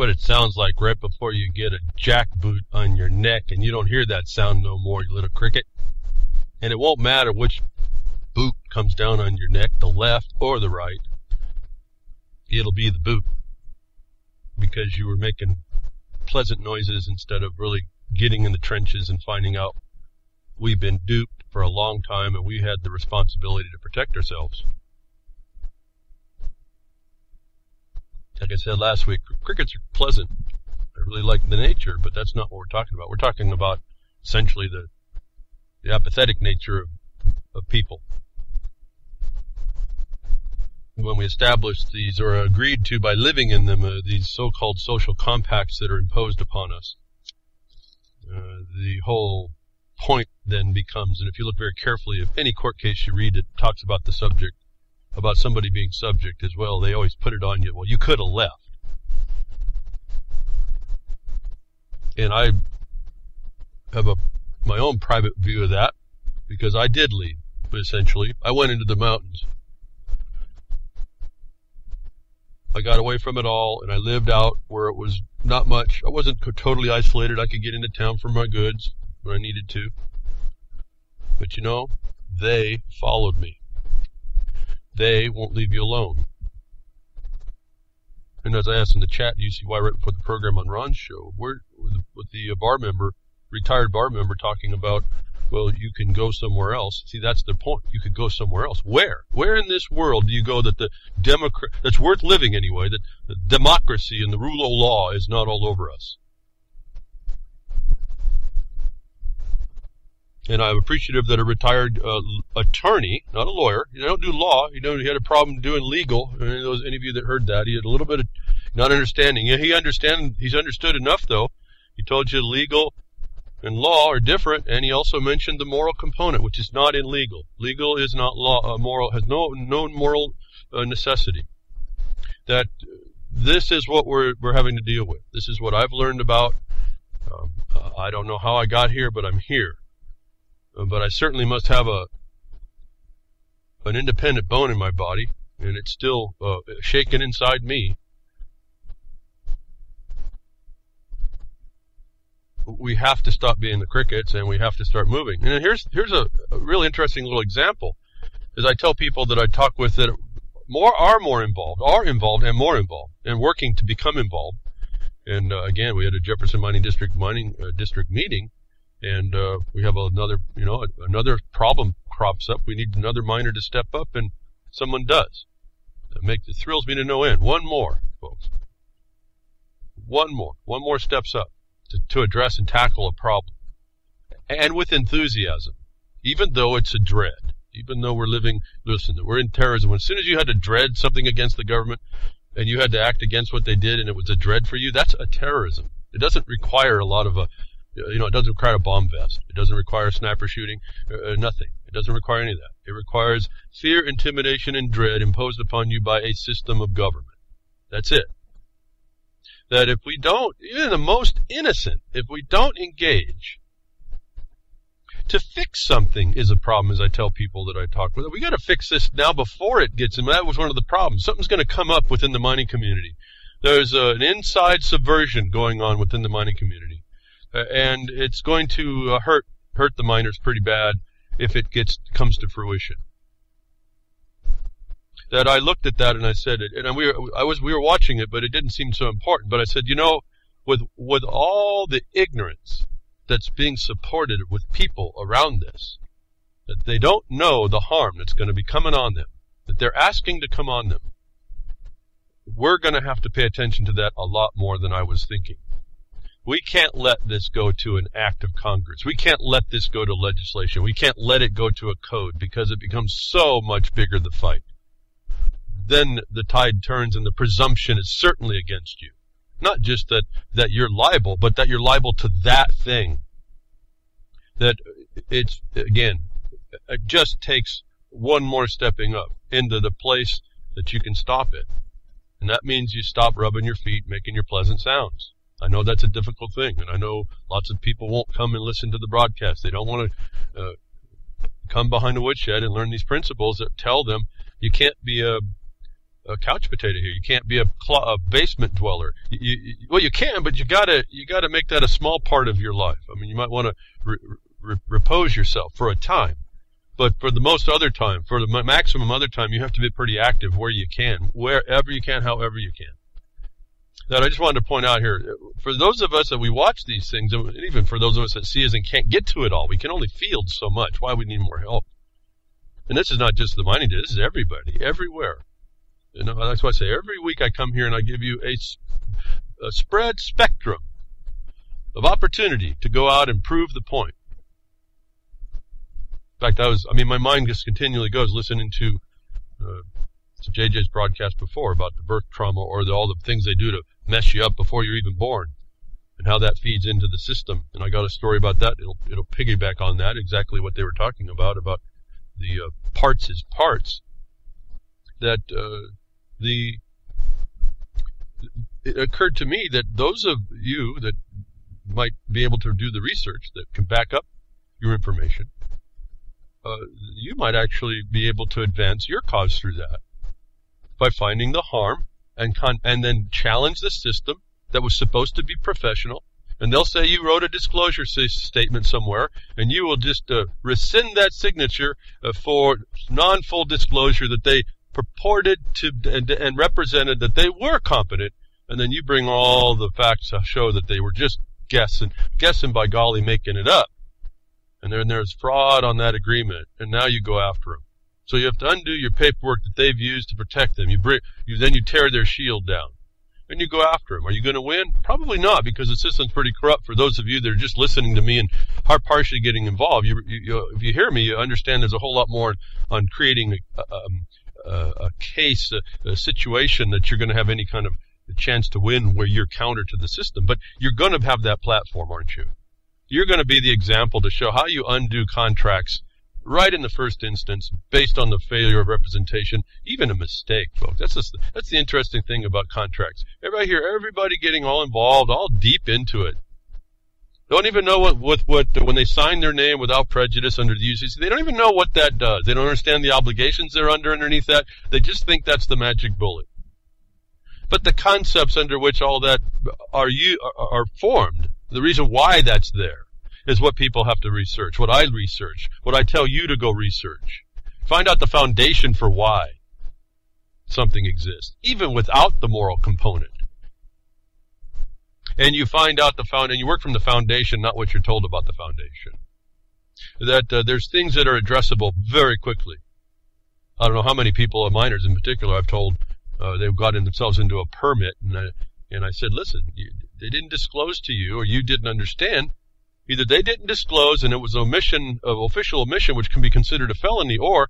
what it sounds like right before you get a jackboot on your neck, and you don't hear that sound no more, you little cricket. And it won't matter which boot comes down on your neck, the left or the right. It'll be the boot, because you were making pleasant noises instead of really getting in the trenches and finding out we've been duped for a long time and we had the responsibility to protect ourselves. Like I said last week, crickets are pleasant. I really like the nature, but that's not what we're talking about. We're talking about essentially the apathetic nature of people. When we established these, or agreed to by living in them, these so-called social compacts that are imposed upon us, the whole point then becomes, and if you look very carefully, if any court case you read that talks about the subject, about somebody being subject as well, they always put it on you. Well, you could have left. And I have my own private view of that, because I did leave, essentially. I went into the mountains. I got away from it all, and I lived out where it was not much. I wasn't totally isolated. I could get into town for my goods when I needed to. But you know, they followed me. They won't leave you alone. And as I asked in the chat, you see why right before the program on Ron's show, with the bar member, retired bar member, talking about, well, you can go somewhere else. See, that's the point. You could go somewhere else. Where? Where in this world do you go that that's worth living anyway, that the democracy and the rule of law is not all over us? And I'm appreciative that a retired attorney, not a lawyer, you don't do law, he had a problem doing legal. Any of you that heard that, he had a little bit of not understanding. He's understood enough, though. He told you legal and law are different, and he also mentioned the moral component, which is not in legal. Legal is not law. Moral has no moral necessity. That this is what we're having to deal with. This is what I've learned about. I don't know how I got here, but I'm here. But I certainly must have an independent bone in my body, and it's still shaking inside me. We have to stop being the crickets, and we have to start moving. And here's a really interesting little example. As I tell people that I talk with that are involved, and working to become involved. And again, we had a Jefferson Mining District meeting. And we have another problem crops up. We need another miner to step up, and someone does. It thrills me to no end. One more, folks. One more steps up to address and tackle a problem. And with enthusiasm, even though it's a dread, even though we're in terrorism. As soon as you had to dread something against the government, and you had to act against what they did, and it was a dread for you, that's a terrorism. It doesn't require a lot of it doesn't require a bomb vest. It doesn't require sniper shooting, nothing. It doesn't require any of that. It requires fear, intimidation, and dread imposed upon you by a system of government. That's it. That if we don't, even the most innocent, if we don't engage, to fix something is a problem, as I tell people that I talk with. We got to fix this now before it gets in. That was one of the problems. Something's going to come up within the mining community. There's an inside subversion going on within the mining community. And it's going to hurt the miners pretty bad if it comes to fruition. That I looked at that and I said, and we were watching it, but it didn't seem so important. But I said, with all the ignorance that's being supported with people around this, that they don't know the harm that's going to be coming on them, that they're asking to come on them. We're going to have to pay attention to that a lot more than I was thinking. We can't let this go to an act of Congress. We can't let this go to legislation. We can't let it go to a code, because it becomes so much bigger, the fight. Then the tide turns and the presumption is certainly against you. Not just that you're liable, but that you're liable to that thing. That it just takes one more stepping up into the place that you can stop it. And that means you stop rubbing your feet, making your pleasant sounds. I know that's a difficult thing, and I know lots of people won't come and listen to the broadcast. They don't want to come behind a woodshed and learn these principles that tell them you can't be a couch potato here. You can't be a basement dweller. Well, you can, but you gotta make that a small part of your life. I mean, you might want to repose yourself for a time, but for the most other time, for the maximum other time, you have to be pretty active where you can, wherever you can, however you can. That I just wanted to point out here, for those of us that we watch these things, and even for those of us that see us and can't get to it all, we can only field so much. Why we need more help. And this is not just the mining day, this is everybody, everywhere. You know, that's why I say every week I come here and I give you a spread spectrum of opportunity to go out and prove the point. In fact, my mind just continually goes listening to JJ's broadcast before about the birth trauma or all the things they do to mess you up before you're even born and how that feeds into the system. And I got a story about that. It'll piggyback on that, exactly what they were talking about the parts is parts. That it occurred to me that those of you that might be able to do the research that can back up your information, you might actually be able to advance your cause through that by finding the harm and then challenge the system that was supposed to be professional. And they'll say you wrote a disclosure statement somewhere, and you will just rescind that signature for non-full disclosure that they purported to and represented that they were competent, and then you bring all the facts to show that they were just guessing by golly, making it up. And then there's fraud on that agreement, and now you go after them. So you have to undo your paperwork that they've used to protect them. Then you tear their shield down, and you go after them. Are you going to win? Probably not, because the system's pretty corrupt. For those of you that are just listening to me and are partially getting involved, if you hear me, you understand there's a whole lot more on creating a case, a situation that you're going to have any kind of chance to win where you're counter to the system. But you're going to have that platform, aren't you? You're going to be the example to show how you undo contracts right in the first instance based on the failure of representation, even a mistake, folks. That's the interesting thing about contracts. Everybody getting all involved, all deep into it. Don't even know what when they sign their name without prejudice under the UCC, they don't even know what that does. They don't understand the obligations they're underneath that. They just think that's the magic bullet. But the concepts under which all that are formed, the reason why that's there, is what people have to research, what I research, what I tell you to go research. Find out the foundation for why something exists, even without the moral component. And you find out and you work from the foundation, not what you're told about the foundation. That there's things that are addressable very quickly. I don't know how many people, miners in particular, I've told they've gotten themselves into a permit, and I said, listen, they didn't disclose to you, or you didn't understand. Either they didn't disclose and it was official omission, which can be considered a felony, or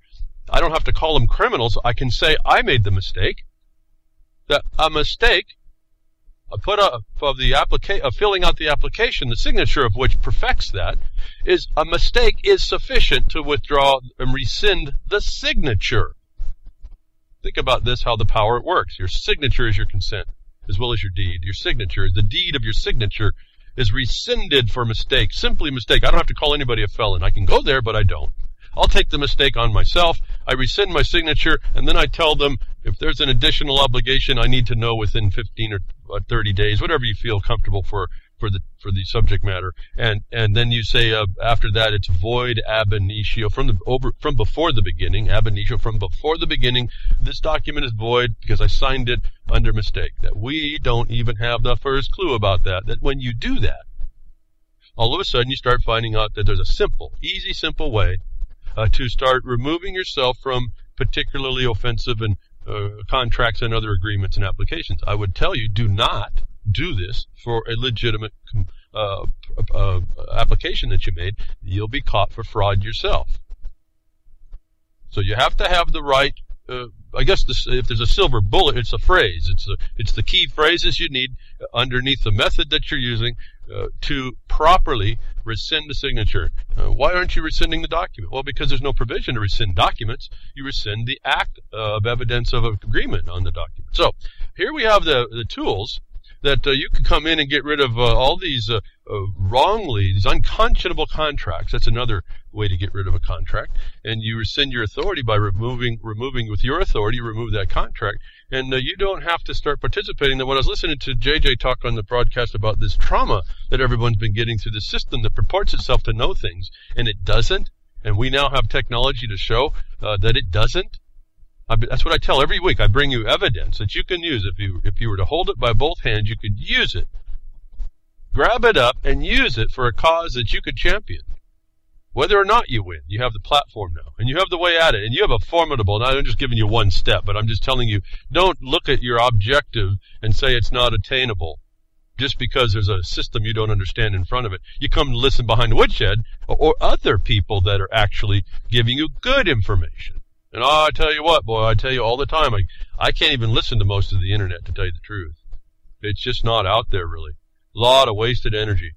I don't have to call them criminals. I can say I made the mistake. That a mistake of filling out the application, the signature of which perfects that, is a mistake is sufficient to withdraw and rescind the signature. Think about this, how the power works. Your signature is your consent, as well as your deed. Your signature, the deed of your signature, is rescinded for mistake, simply mistake. I don't have to call anybody a felon. I can go there, but I don't. I'll take the mistake on myself. I rescind my signature, and then I tell them if there's an additional obligation I need to know within 15 or 30 days, whatever you feel comfortable for the subject matter. And then you say after that it's void ab initio from before the beginning. Ab initio, from before the beginning. This document is void because I signed it under mistake. That we don't even have the first clue about that. That when you do that, all of a sudden you start finding out that there's a simple way to start removing yourself from particularly offensive and contracts and other agreements and applications. I would tell you, do not do this for a legitimate application that you made. You'll be caught for fraud yourself. So you have to have the right, I guess if there's a silver bullet, it's a phrase. It's the key phrases you need underneath the method that you're using to properly rescind a signature. Why aren't you rescinding the document? Well, because there's no provision to rescind documents. You rescind the act of evidence of agreement on the document. So here we have the tools that you can come in and get rid of all these wrongly, these unconscionable contracts. That's another way to get rid of a contract. And you rescind your authority by removing with your authority, you remove that contract. And you don't have to start participating. When I was listening to JJ talk on the broadcast about this trauma that everyone's been getting through the system that purports itself to know things, and it doesn't, and we now have technology to show that it doesn't. That's what I tell every week. I bring you evidence that you can use. If you were to hold it by both hands, you could use it. Grab it up and use it for a cause that you could champion. Whether or not you win, you have the platform now, and you have the way at it, and you have a formidable, and I'm just giving you one step, but I'm just telling you, don't look at your objective and say it's not attainable just because there's a system you don't understand in front of it. You come to listen behind the woodshed or other people that are actually giving you good information. And I tell you what, boy, I tell you all the time, I can't even listen to most of the internet, to tell you the truth. It's just not out there, really. A lot of wasted energy.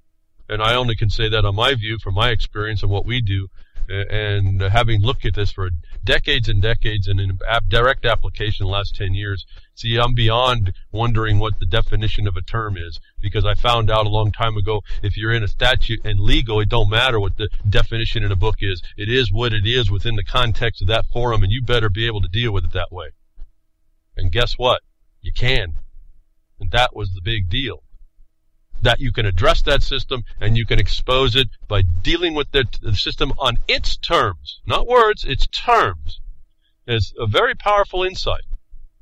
And I only can say that on my view, from my experience and what we do, and having looked at this for decades and decades and in direct application in the last 10 years. See, I'm beyond wondering what the definition of a term is, because I found out a long time ago, if you're in a statute and legal, it don't matter what the definition in a book is. It is what it is within the context of that forum, and you better be able to deal with it that way. And guess what? You can. And that was the big deal. That you can address that system and you can expose it by dealing with the system on its terms. Not words, its terms. It's a very powerful insight.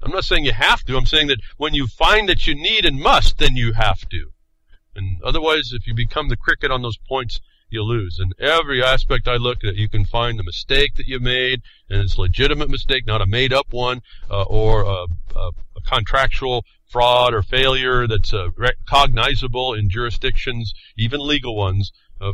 I'm not saying you have to. I'm saying that when you find that you need and must, then you have to. And otherwise, if you become the cricket on those points, you lose. And every aspect I look at, you can find the mistake that you made, and it's a legitimate mistake, not a made-up one, or a contractual fraud or failure that's cognizable in jurisdictions, even legal ones,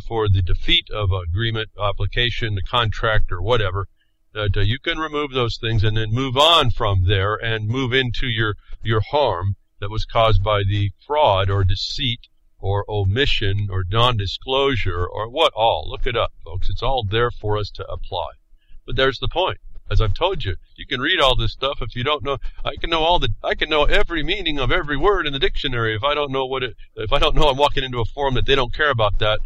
for the defeat of an agreement, application, a contract, or whatever. That you can remove those things and then move on from there and move into your harm that was caused by the fraud or deceit or omission or non-disclosure or what all. Look it up, folks. It's all there for us to apply. But there's the point. As I've told you, you can read all this stuff. If you don't know, I can know every meaning of every word in the dictionary. If I don't know I'm walking into a forum that they don't care about that,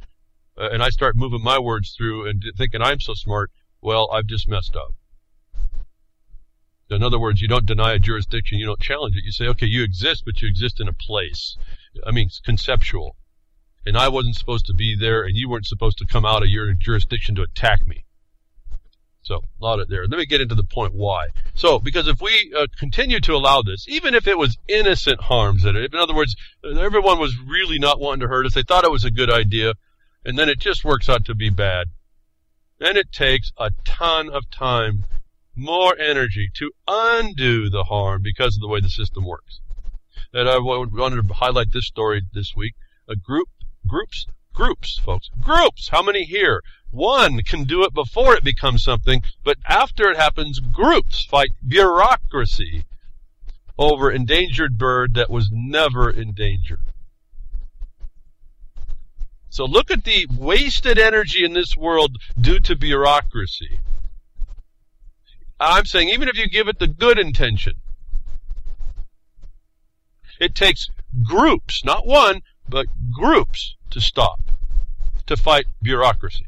and I start moving my words through and thinking I'm so smart, well, I've just messed up. In other words, you don't deny a jurisdiction, you don't challenge it. You say, okay, you exist, but you exist in a place. I mean, it's conceptual. And I wasn't supposed to be there, and you weren't supposed to come out of your jurisdiction to attack me. So, a lot of there. Let me get into the point why. So, because if we continue to allow this, even if it was innocent harms, in other words, everyone was really not wanting to hurt us, they thought it was a good idea, and then it just works out to be bad. Then it takes a ton of time, more energy to undo the harm because of the way the system works. And I wanted to highlight this story this week. Groups, folks. Groups! How many here? One can do it before it becomes something, but after it happens, groups fight bureaucracy over endangered bird that was never in danger. So look at the wasted energy in this world due to bureaucracy. I'm saying even if you give it the good intention, it takes groups, not one, but groups to stop, to fight bureaucracy.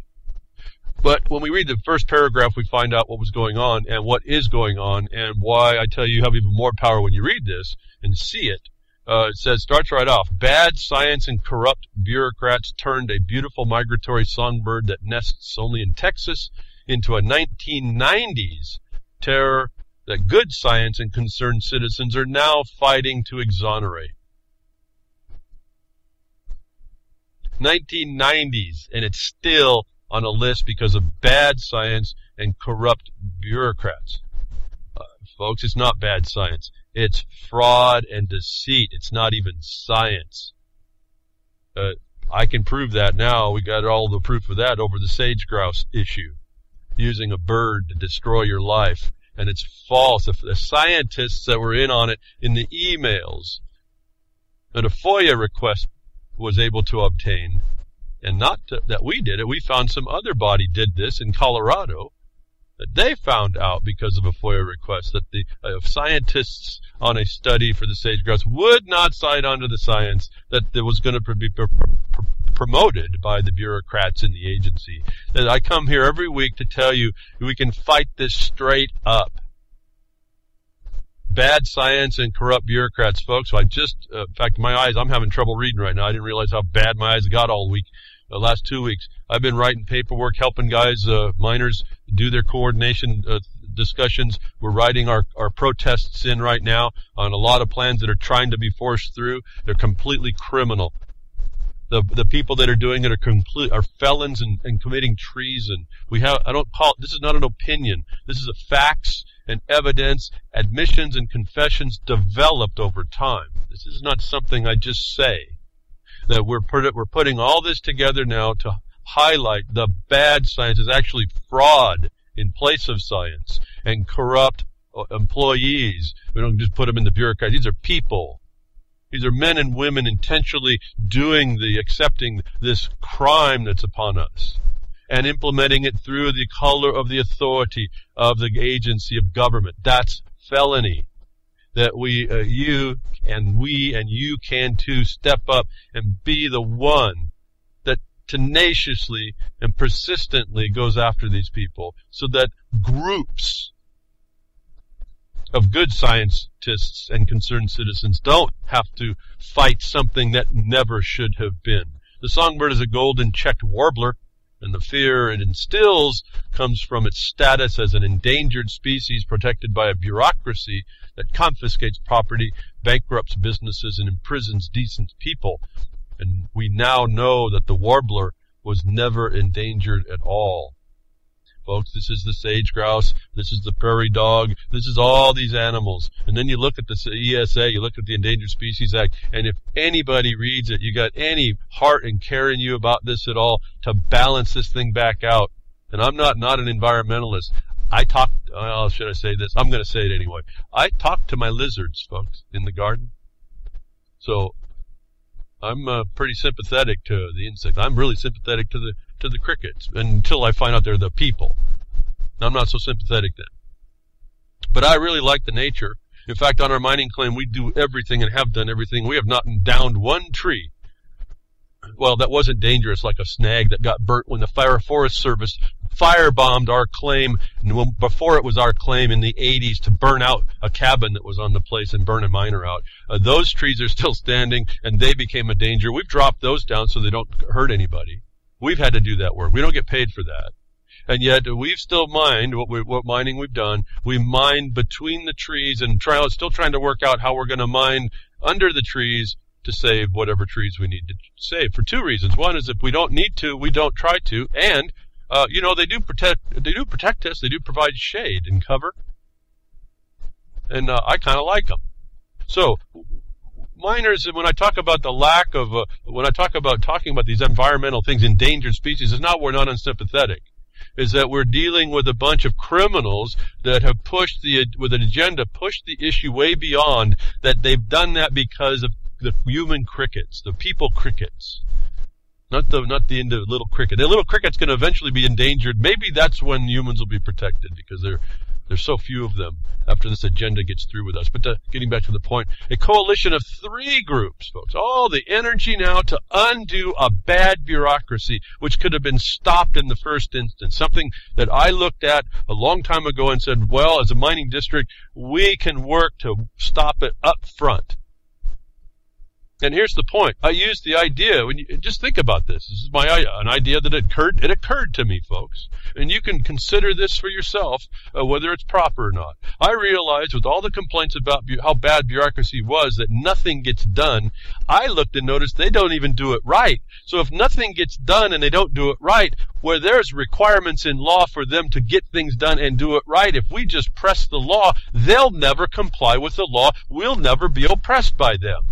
But when we read the first paragraph, we find out what was going on and what is going on and why I tell you have even more power when you read this and see it. It says, starts right off, bad science and corrupt bureaucrats turned a beautiful migratory songbird that nests only in Texas into a 1990s terror that good science and concerned citizens are now fighting to exonerate. 1990s, and it's still on a list because of bad science and corrupt bureaucrats. Folks, it's not bad science. It's fraud and deceit. It's not even science. I can prove that now. We got all the proof of that over the sage grouse issue. Using a bird to destroy your life. And it's false. The scientists that were in on it in the emails that a FOIA request was able to obtain, and not that we did it, we found some other body did this in Colorado, that they found out because of a FOIA request that the scientists on a study for the sage grouse would not cite onto the science that there was going to be promoted by the bureaucrats in the agency. That I come here every week to tell you we can fight this straight up. Bad science and corrupt bureaucrats, folks. So in fact, my eyes, I'm having trouble reading right now. I didn't realize how bad my eyes got all week. The last 2 weeks, I've been writing paperwork, helping guys, miners, do their coordination discussions. We're writing our protests in right now on a lot of plans that are trying to be forced through. They're completely criminal. The people that are doing it are felons and committing treason. This is not an opinion. This is a facts and evidence, admissions and confessions developed over time. This is not something I just say. That we're putting all this together now to highlight the bad science is actually fraud in place of science, and corrupt employees. We don't just put them in the bureaucrats. These are people. These are men and women intentionally accepting this crime that's upon us and implementing it through the color of the authority of the agency of government. That's felony. That you and you can too step up and be the one that tenaciously and persistently goes after these people, so that groups of good scientists and concerned citizens don't have to fight something that never should have been. The songbird is a golden checked warbler, and the fear it instills comes from its status as an endangered species protected by a bureaucracy that confiscates property, bankrupts businesses, and imprisons decent people. And we now know that the warbler was never endangered at all. Folks, this is the sage grouse, this is the prairie dog, this is all these animals. And then you look at the ESA, you look at the Endangered Species Act, and if anybody reads it, you got any heart and care in you about this at all to balance this thing back out. And I'm not an environmentalist. Should I say this? I'm going to say it anyway. I talk to my lizards, folks, in the garden. So I'm pretty sympathetic to the insects. I'm really sympathetic to the crickets until I find out they're the people. I'm not so sympathetic then. But I really like the nature. In fact, on our mining claim, we do everything and have done everything. We have not downed one tree. Well, that wasn't dangerous, like a snag that got burnt when the Forest Service firebombed our claim before it was our claim in the 80s to burn out a cabin that was on the place and burn a miner out. Those trees are still standing, and they became a danger. We've dropped those down so they don't hurt anybody. We've had to do that work. We don't get paid for that. And yet we've still mined what mining we've done. We mine between the trees and still trying to work out how we're going to mine under the trees to save whatever trees we need to save for two reasons. One is if we don't need to, we don't try to, and they do protect us. They do provide shade and cover, and I kind of like them. So miners, when I talk about the lack of, talking about these environmental things, endangered species, it's not we're not unsympathetic. Is that we're dealing with a bunch of criminals that have with an agenda, pushed the issue way beyond that. They've done that because of the human crickets, the people crickets. Not the little cricket. The little cricket's going to eventually be endangered. Maybe that's when humans will be protected, because there's so few of them after this agenda gets through with us. But getting back to the point, a coalition of 3 groups, folks, all the energy now to undo a bad bureaucracy which could have been stopped in the first instance. Something that I looked at a long time ago and said, well, as a mining district, we can work to stop it up front. And here's the point. I used the idea, just think about this. This is an idea that it occurred to me, folks. And you can consider this for yourself, whether it's proper or not. I realized with all the complaints about how bad bureaucracy was, that nothing gets done. I looked and noticed they don't even do it right. So if nothing gets done and they don't do it right, where there's requirements in law for them to get things done and do it right, if we just press the law, they'll never comply with the law. We'll never be oppressed by them.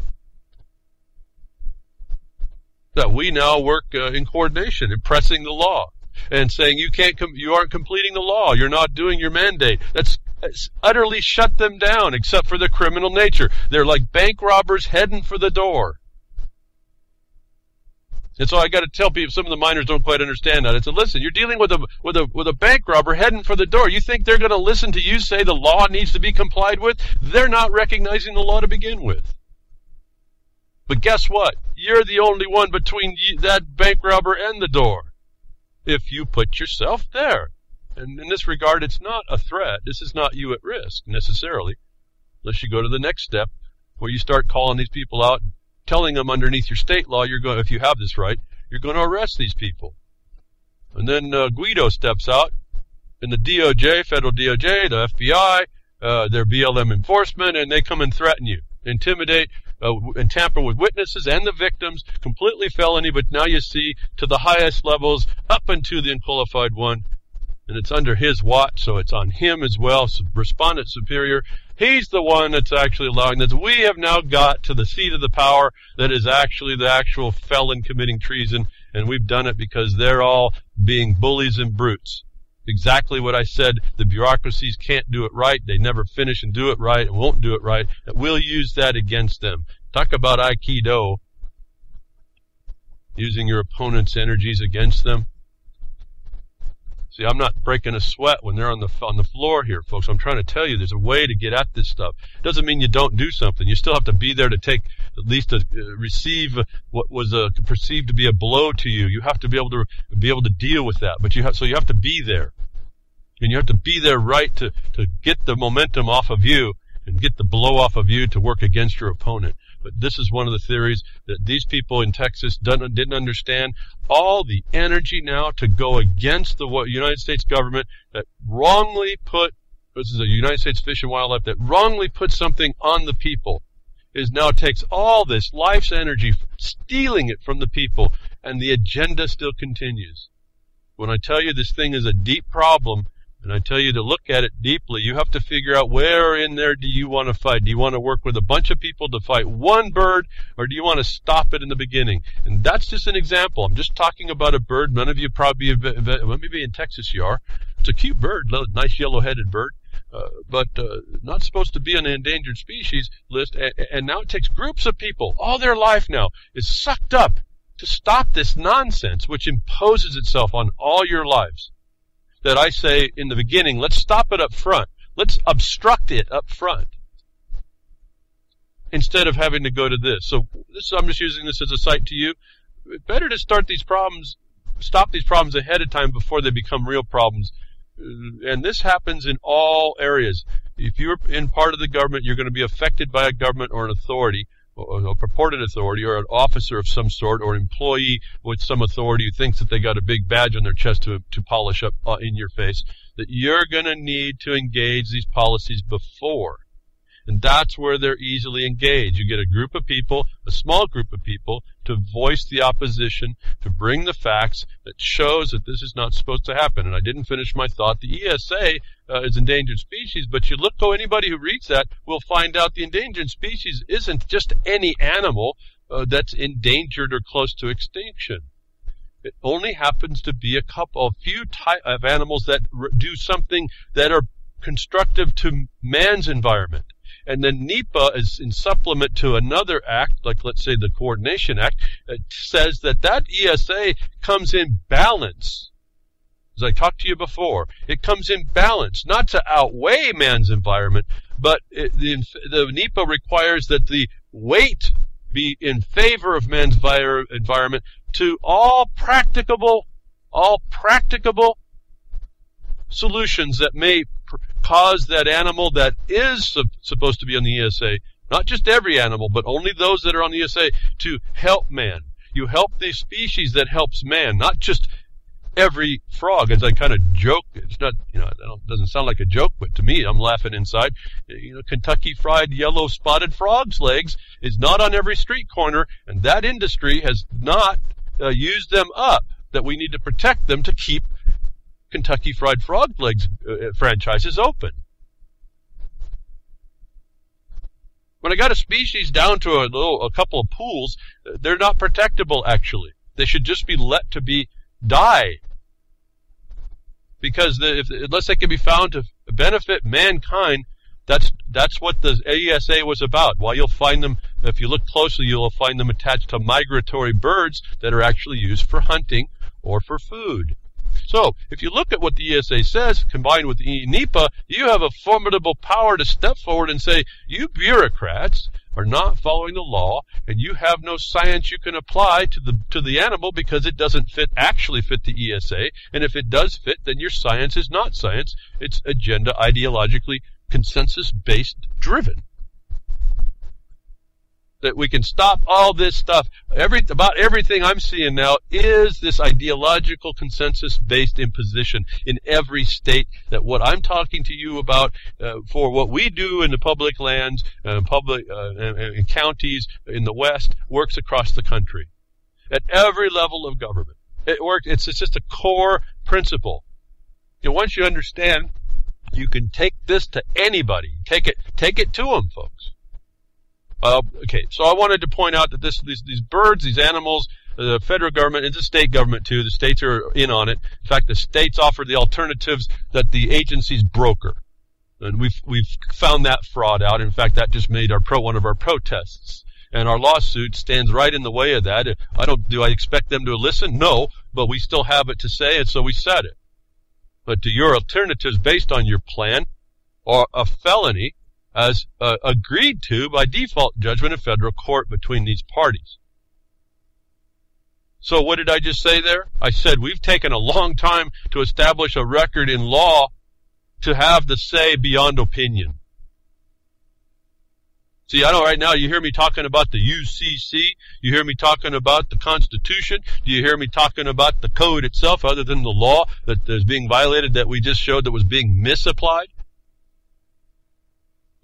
That we now work in coordination, in pressing the law, and saying you aren't completing the law, you're not doing your mandate. That's utterly shut them down, except for the criminal nature. They're like bank robbers heading for the door. And so I got to tell people, some of the miners don't quite understand that. It's listen, you're dealing with a bank robber heading for the door. You think they're going to listen to you say the law needs to be complied with? They're not recognizing the law to begin with. But guess what? You're the only one between that bank robber and the door, if you put yourself there. And in this regard, it's not a threat. This is not you at risk, necessarily, unless you go to the next step, where you start calling these people out, telling them underneath your state law, if you have this right, you're going to arrest these people. And then Guido steps out, and the DOJ, federal DOJ, the FBI, their BLM enforcement, and they come and threaten you, intimidate, and tamper with witnesses and the victims, completely felony, but now you see to the highest levels, up into the unqualified one, and it's under his watch, so it's on him as well, so respondent superior. He's the one that's actually allowing this. We have now got to the seat of the power that is actually the actual felon committing treason, and we've done it because they're all being bullies and brutes. Exactly what I said. The bureaucracies can't do it right. They never finish and do it right and won't do it right. And we'll use that against them. Talk about Aikido, using your opponent's energies against them. See, I'm not breaking a sweat when they're on the floor here, folks. I'm trying to tell you there's a way to get at this stuff. It doesn't mean you don't do something. You still have to be there to take, at least to receive what was perceived to be a blow to you. You have to be able to deal with that. But you have to be there. And you have to be there right to get the momentum off of you and get the blow off of you to work against your opponent. But this is one of the theories that these people in Texas didn't understand. All the energy now to go against the United States government that wrongly this is a United States Fish and Wildlife, that wrongly put something on the people, now takes all this life's energy, stealing it from the people, and the agenda still continues. When I tell you this thing is a deep problem, and I tell you to look at it deeply, you have to figure out where in there do you want to fight. Do you want to work with a bunch of people to fight one bird, or do you want to stop it in the beginning? And that's just an example. I'm just talking about a bird. None of you probably, maybe in Texas you are. It's a cute bird, nice yellow-headed bird, but not supposed to be on the endangered species list. And now it takes groups of people. All their life now is sucked up to stop this nonsense, which imposes itself on all your lives. That I say in the beginning, let's stop it up front. Let's obstruct it up front, instead of having to go to this. So I'm just using this as a cite to you. Better to stop these problems ahead of time before they become real problems. And this happens in all areas. If you're in part of the government, you're going to be affected by a government or an authority, or a purported authority, or an officer of some sort, or employee with some authority who thinks that they got a big badge on their chest to polish up in your face, that you're going to need to engage these policies before. And that's where they're easily engaged. You get a group of people, a small group of people, to voice the opposition, to bring the facts that shows that this is not supposed to happen. And I didn't finish my thought. The ESA is endangered species, but anybody who reads that will find out the endangered species isn't just any animal that's endangered or close to extinction. It only happens to be a few type of animals that do something that are constructive to man's environment. And then NEPA is in supplement to another act, like let's say the Coordination Act, says that ESA comes in balance. As I talked to you before, it comes in balance, not to outweigh man's environment, but the NEPA requires that the weight be in favor of man's environment to all practicable solutions that may cause that animal that is supposed to be on the ESA, not just every animal, but only those that are on the ESA, to help man. You help the species that helps man, not just every frog. As I kind of joke, it's not, it doesn't sound like a joke, but to me, I'm laughing inside. Kentucky Fried Yellow Spotted Frog's legs is not on every street corner, and that industry has not used them up, that we need to protect them to keep Kentucky Fried Frog Legs franchises open. When I got a species down to a couple of pools, they're not protectable, actually. They should just be let to die. Because unless they can be found to benefit mankind, that's what the ESA was about. While you'll find them, if you look closely, you'll find them attached to migratory birds that are actually used for hunting or for food. So, if you look at what the ESA says, combined with the NEPA, you have a formidable power to step forward and say, you bureaucrats, are not following the law, and you have no science you can apply to the animal because it doesn't actually fit the ESA, and if it does fit, then your science is not science. It's agenda, ideologically, consensus-based driven. That we can stop all this stuff. About everything I'm seeing now is this ideological consensus-based imposition in every state, that what I'm talking to you about for what we do in the public lands, and counties in the West, works across the country. At every level of government. It works. It's just a core principle. Once you understand, you can take this to anybody. Take it to them, folks. Okay, so I wanted to point out that these birds, these animals, the federal government and the state government too, the states are in on it. In fact, the states offer the alternatives that the agencies broker. And we've found that fraud out. In fact, that just made one of our protests. And our lawsuit stands right in the way of that. Do I expect them to listen? No, but we still have it to say, and so we said it. But do your alternatives based on your plan or a felony as agreed to by default judgment in federal court between these parties? So what did I just say there? I said we've taken a long time to establish a record in law to have the say beyond opinion. See, I know right now you hear me talking about the UCC, you hear me talking about the Constitution, do you hear me talking about the code itself other than the law that is being violated that we just showed that was being misapplied?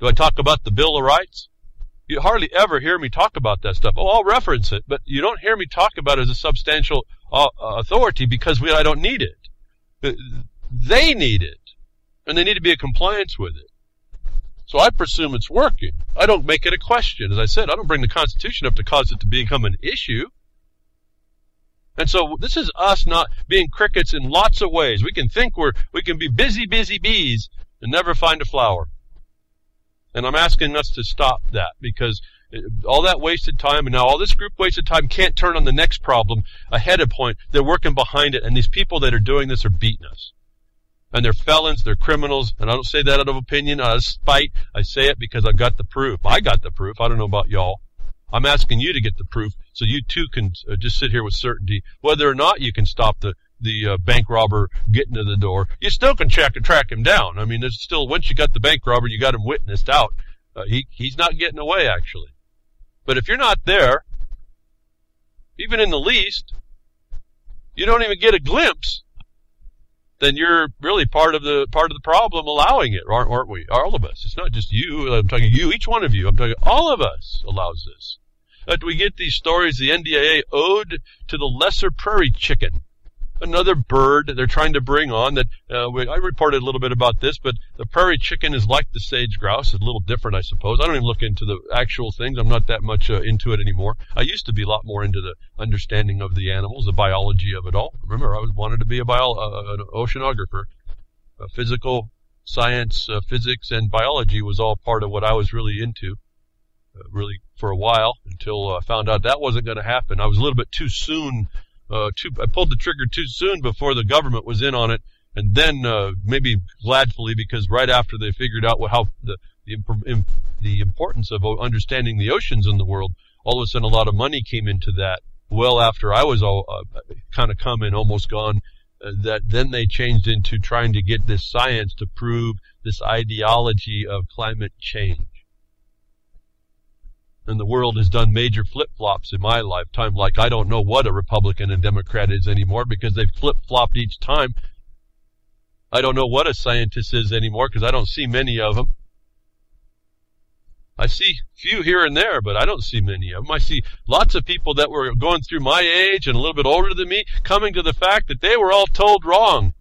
Do I talk about the Bill of Rights? You hardly ever hear me talk about that stuff. Oh, I'll reference it, but you don't hear me talk about it as a substantial authority because I don't need it. They need it, and they need to be in compliance with it. So I presume it's working. I don't make it a question. As I said, I don't bring the Constitution up to cause it to become an issue. And so this is us not being crickets in lots of ways. We can think we can be busy bees and never find a flower. And I'm asking us to stop that because all that wasted time and now all this group wasted time can't turn on the next problem ahead of point. They're working behind it, and these people that are doing this are beating us. And they're felons, they're criminals, and I don't say that out of opinion, out of spite. I say it because I've got the proof. I got the proof. I don't know about y'all. I'm asking you to get the proof so you too can just sit here with certainty. Whether or not you can stop the bank robber getting to the door, you still can track him down. I mean, there's still, once you got the bank robber, you got him witnessed out. He's not getting away, actually. But if you're not there, even in the least, you don't even get a glimpse, then you're really part of the problem allowing it, aren't we? All of us. It's not just you. I'm talking you, each one of you. I'm talking all of us allows this. That we get these stories, the NDAA ode to the lesser prairie chicken, another bird they're trying to bring on that I reported a little bit about this, but the prairie chicken is like the sage grouse. It's a little different, I suppose. I don't even look into the actual things. I'm not that much into it anymore. I used to be a lot more into the understanding of the animals, the biology of it all. Remember, I wanted to be an oceanographer. Physical science, physics, and biology was all part of what I was really into, really for a while, until I found out that wasn't going to happen. I was a little bit too soon. I pulled the trigger too soon before the government was in on it, and then maybe gladfully, because right after they figured out how the importance of understanding the oceans in the world, all of a sudden a lot of money came into that. Well, after I was all kind of come and almost gone, that then they changed into trying to get this science to prove this ideology of climate change. And the world has done major flip-flops in my lifetime, like I don't know what a Republican and Democrat is anymore because they've flip-flopped each time. I don't know what a scientist is anymore because I don't see many of them. I see few here and there, but I don't see many of them. I see lots of people that were going through my age and a little bit older than me coming to the fact that they were all told wrong.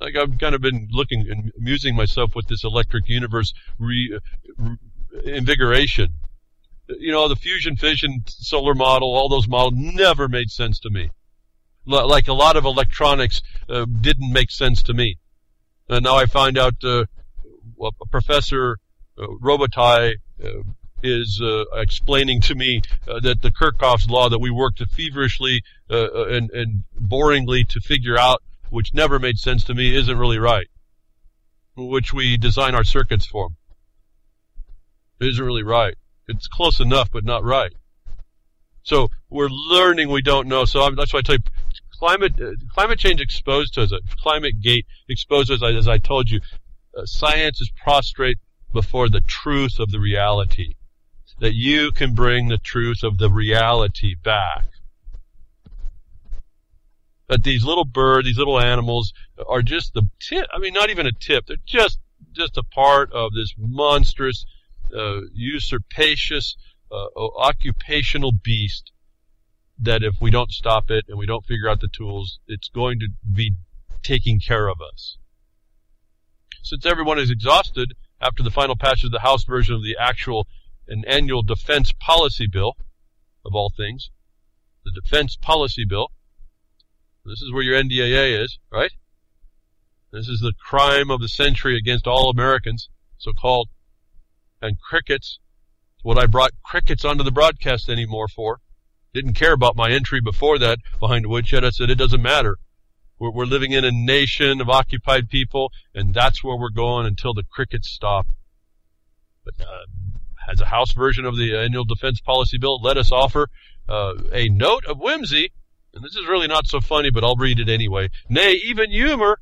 Like I've kind of been looking and amusing myself with this electric universe invigoration. You know, the fusion, fission, solar model, all those models never made sense to me. Like a lot of electronics didn't make sense to me. And now I find out Professor Robitaille is explaining to me that the Kirchhoff's law that we worked feverishly and boringly to figure out, which never made sense to me, isn't really right. which we design our circuits for. It isn't really right. It's close enough, but not right. So we're learning we don't know. So that's why I tell you, climate change exposed us, climate gate exposed us, as I told you, science is prostrate before the truth of the reality. That you can bring the truth of the reality back. That these little birds, these little animals are just the tip. I mean, not even a tip. They're just a part of this monstrous, usurpacious, occupational beast that if we don't stop it and we don't figure out the tools, it's going to be taking care of us. Since everyone is exhausted after the final passage of the House version of the an annual defense policy bill, of all things, the defense policy bill, this is where your NDAA is, right? This is the crime of the century against all Americans, so-called, and crickets. What I brought crickets onto the broadcast anymore for. Didn't care about my entry before that behind Woodshed. I said it doesn't matter. We're living in a nation of occupied people, and that's where we're going until the crickets stop. But as a House version of the annual defense policy bill, let us offer a note of whimsy, and this is really not so funny, but I'll read it anyway, nay, even humor,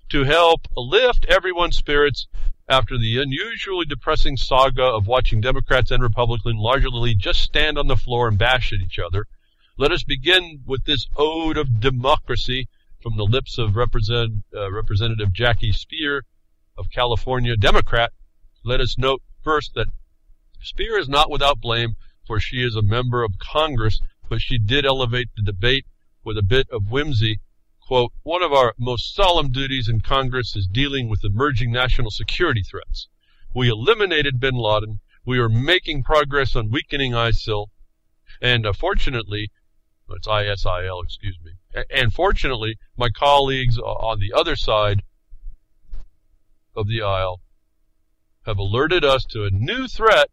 to help lift everyone's spirits after the unusually depressing saga of watching Democrats and Republicans largely just stand on the floor and bash at each other. Let us begin with this ode of democracy from the lips of Representative Jackie Speer of California, Democrat. Let us note first that Speer is not without blame, for she is a member of Congress, but she did elevate the debate with a bit of whimsy. Quote, one of our most solemn duties in Congress is dealing with emerging national security threats. We eliminated bin Laden. We are making progress on weakening ISIL. And fortunately, it's ISIL, excuse me. And fortunately, my colleagues on the other side of the aisle have alerted us to a new threat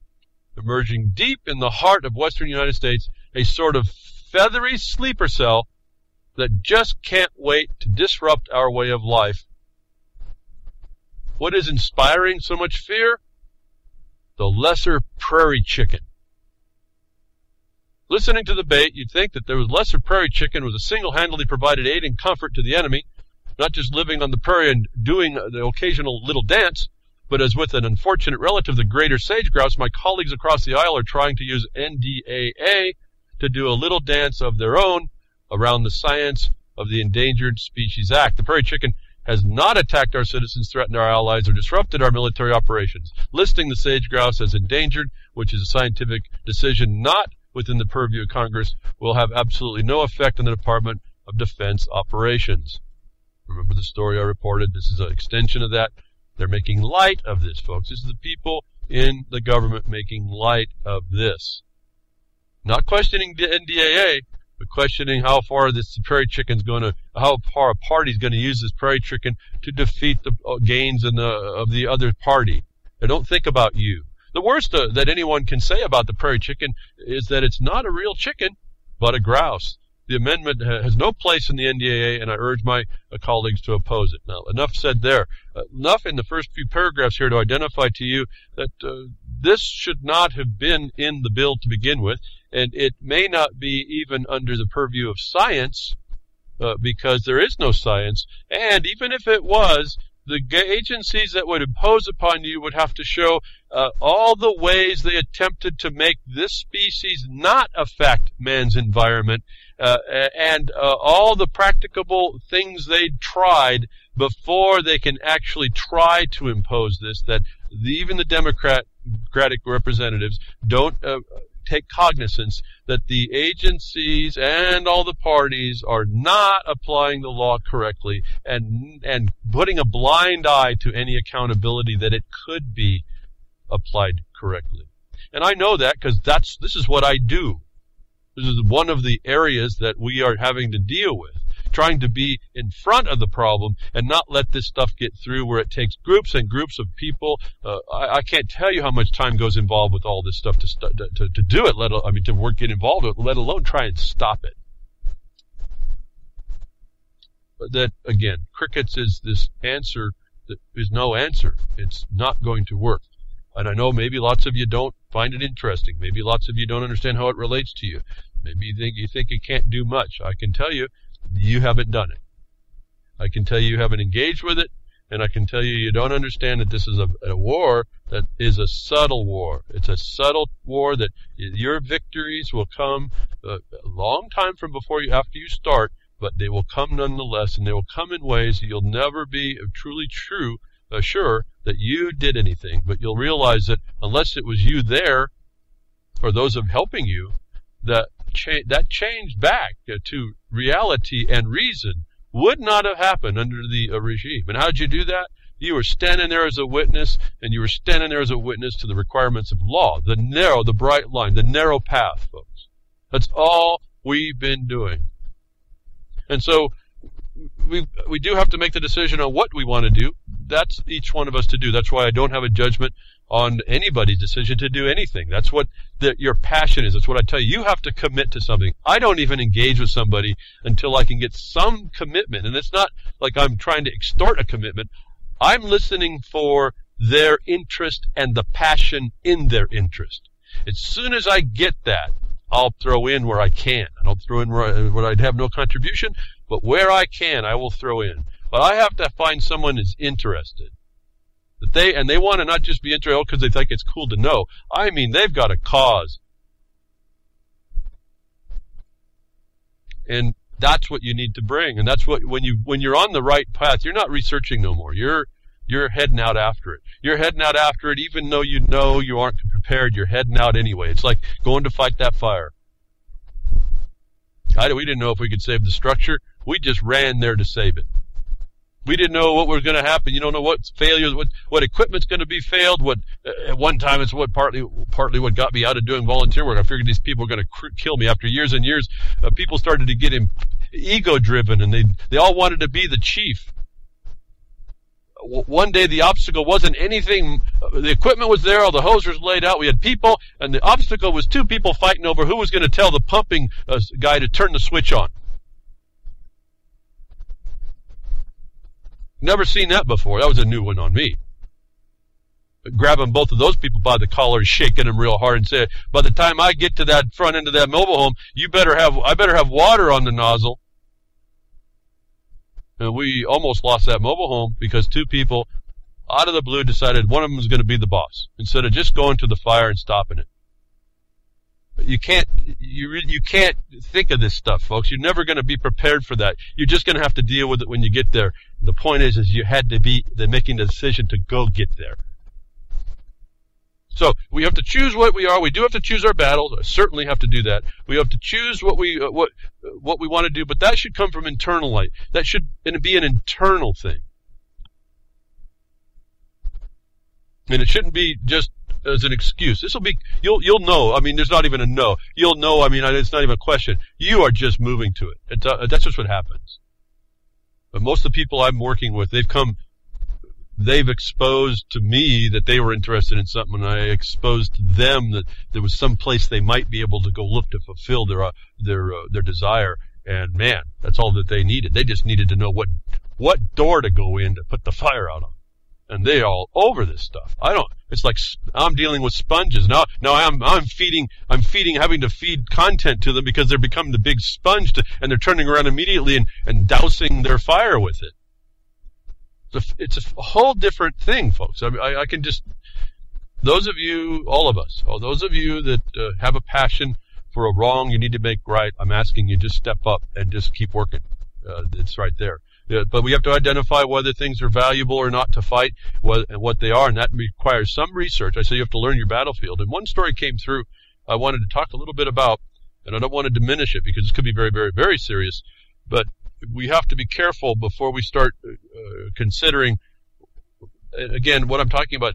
emerging deep in the heart of western United States, a sort of feathery sleeper cell that just can't wait to disrupt our way of life. What is inspiring so much fear? The lesser prairie chicken. Listening to the debate, you'd think that there was lesser prairie chicken was a single-handedly provided aid and comfort to the enemy, not just living on the prairie and doing the occasional little dance, but as with an unfortunate relative, the greater sage grouse, my colleagues across the aisle are trying to use NDAA to do a little dance of their own around the science of the Endangered Species Act. The prairie chicken has not attacked our citizens, threatened our allies, or disrupted our military operations. Listing the sage grouse as endangered, which is a scientific decision not within the purview of Congress, will have absolutely no effect on the Department of Defense operations. Remember the story I reported? This is an extension of that. They're making light of this, folks. This is the people in the government making light of this. Not questioning the NDAA, but questioning how far this prairie chicken's how far a party's going to use this prairie chicken to defeat the gains of the other party. They don't think about you. The worst that anyone can say about the prairie chicken is that it's not a real chicken, but a grouse. The amendment has no place in the NDAA, and I urge my colleagues to oppose it. Now, enough said there. Enough in the first few paragraphs here to identify to you that this should not have been in the bill to begin with, and it may not be even under the purview of science, because there is no science, and even if it was, the agencies that would impose upon you would have to show all the ways they attempted to make this species not affect man's environment, and all the practicable things they tried before they can actually try to impose this, that even the Democratic representatives don't take cognizance that the agencies and all the parties are not applying the law correctly and putting a blind eye to any accountability that it could be applied correctly. And I know that because this is what I do. This is one of the areas that we are having to deal with, trying to be in front of the problem and not let this stuff get through where it takes groups and groups of people. I can't tell you how much time goes involved with all this stuff to do it, to get involved with it, let alone try and stop it. But that, again, crickets is this answer there is no answer. It's not going to work. And I know maybe lots of you don't find it interesting. Maybe lots of you don't understand how it relates to you. Maybe you think it can't do much. I can tell you, you haven't done it. I can tell you haven't engaged with it, and I can tell you don't understand that this is a war that is a subtle war. It's a subtle war that your victories will come a long time from after you start, but they will come nonetheless, and they will come in ways that you'll never be truly sure that you did anything. But you'll realize that unless it was you there, or those of helping you, that change back to reality and reason would not have happened under the regime. And how did you do that? You were standing there as a witness, and you were standing there as a witness to the requirements of law, the bright line, the narrow path, folks. That's all we've been doing. And so we do have to make the decision on what we want to do. That's each one of us to do. That's why I don't have a judgment on anybody's decision to do anything. That's what your passion is. That's what I tell you. You have to commit to something. I don't even engage with somebody until I can get some commitment. And it's not like I'm trying to extort a commitment. I'm listening for their interest and the passion in their interest. As soon as I get that, I'll throw in where I can. I don't throw in where I'd have no contribution, but where I can, I will throw in. But I have to find someone who's interested. They want to not just be interested because they think it's cool to know. I mean, they've got a cause. And that's what you need to bring. And that's what when you're on the right path, you're not researching no more. You're heading out after it. You're heading out after it even though you know you aren't prepared. You're heading out anyway. It's like going to fight that fire. We didn't know if we could save the structure. We just ran there to save it. We didn't know what was going to happen. You don't know what failures, what equipment's going to be failed. At one time, it's partly what got me out of doing volunteer work. I figured these people were going to kill me. After years and years, people started to get ego-driven, and they all wanted to be the chief. One day, the obstacle wasn't anything. The equipment was there, all the hosers laid out. We had people, and the obstacle was two people fighting over who was going to tell the pumping guy to turn the switch on. Never seen that before. That was a new one on me. Grabbing both of those people by the collar and shaking them real hard and say, by the time I get to that front end of that mobile home, I better have water on the nozzle. And we almost lost that mobile home because two people out of the blue decided one of them was going to be the boss instead of just going to the fire and stopping it. But you can't think of this stuff, folks. You're never going to be prepared for that. You're just going to have to deal with it when you get there. The point is you had to be making the decision to go get there. So we have to choose what we are. We do have to choose our battles. I certainly have to do that. We have to choose what we want to do, but that should come from internal light. That should be an internal thing, and it shouldn't be just as an excuse. This will be you'll know. I mean, there's not even a no. You'll know. I mean, it's not even a question. You are just moving to it. That's just what happens. But most of the people I'm working with, they've exposed to me that they were interested in something, and I exposed to them that there was some place they might be able to go look to fulfill their desire. And man, that's all that they needed. They just needed to know what door to go in to put the fire out on. And they're all over this stuff. It's like I'm dealing with sponges. Now I'm having to feed content to them because they're becoming the big sponge and they're turning around immediately and dousing their fire with it. It's a whole different thing, folks. I can just, those of you, all of us, those of you that have a passion for a wrong you need to make right, I'm asking you just step up and just keep working. It's right there. But we have to identify whether things are valuable or not to fight, and what they are, and that requires some research. I say you have to learn your battlefield. And one story came through I wanted to talk a little bit about, and I don't want to diminish it because this could be very, very, very serious, but we have to be careful before we start considering, again, what I'm talking about.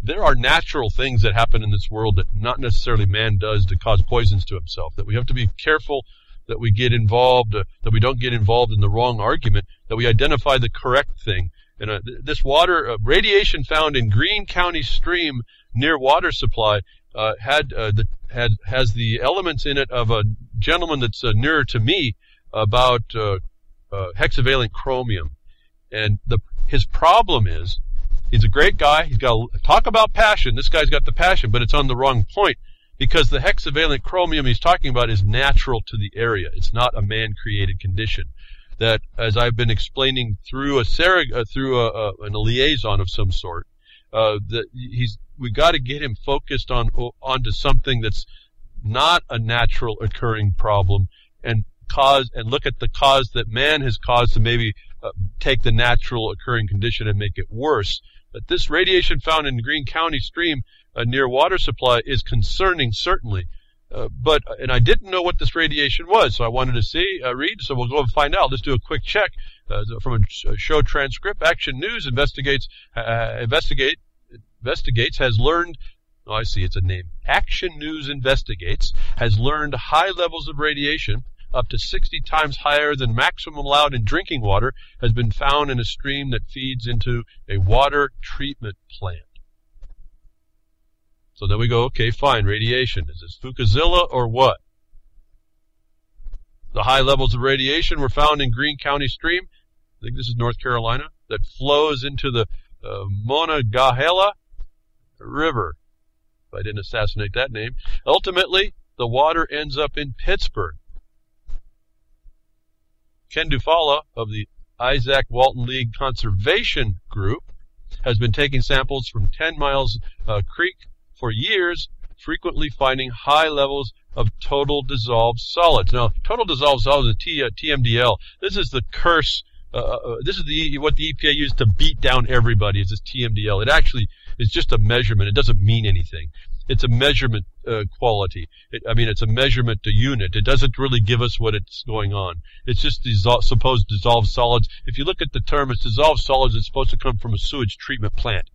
There are natural things that happen in this world that not necessarily man does to cause poisons to himself, that we have to be careful that we get involved, that we don't get involved in the wrong argument, that we identify the correct thing. And this water, radiation found in Greene County stream near water supply has the elements in it of a gentleman that's nearer to me about hexavalent chromium. And his problem is, he's a great guy. He's got talk about passion. This guy's got the passion, but it's on the wrong point, because the hexavalent chromium he's talking about is natural to the area. It's not a man-created condition. That, as I've been explaining through a liaison of some sort, we got to get him focused onto something that's not a natural occurring problem, and look at the cause that man has caused to maybe take the natural occurring condition and make it worse. But this radiation found in Greene County stream near water supply is concerning, certainly. And I didn't know what this radiation was, so I wanted to read, so we'll go and find out. Let's do a quick check from a show transcript. Action News investigates, has learned, oh, I see, it's a name. Action News investigates, has learned high levels of radiation, up to 60 times higher than maximum allowed in drinking water, has been found in a stream that feeds into a water treatment plant. So then we go, okay, fine, radiation. Is this Fukushima or what? The high levels of radiation were found in Greene County stream, I think this is North Carolina, that flows into the Monongahela River. If I didn't assassinate that name. Ultimately, the water ends up in Pittsburgh. Ken Dufala of the Isaac Walton League Conservation Group has been taking samples from 10 Miles Creek for years, frequently finding high levels of total dissolved solids. Now, total dissolved solids is TMDL. This is the curse. This is what the EPA used to beat down everybody, is this TMDL. It actually is just a measurement. It doesn't mean anything. It's a measurement quality. It's a measurement unit. It doesn't really give us what it's going on. It's just supposed dissolved solids. If you look at the term, it's dissolved solids. It's supposed to come from a sewage treatment plant.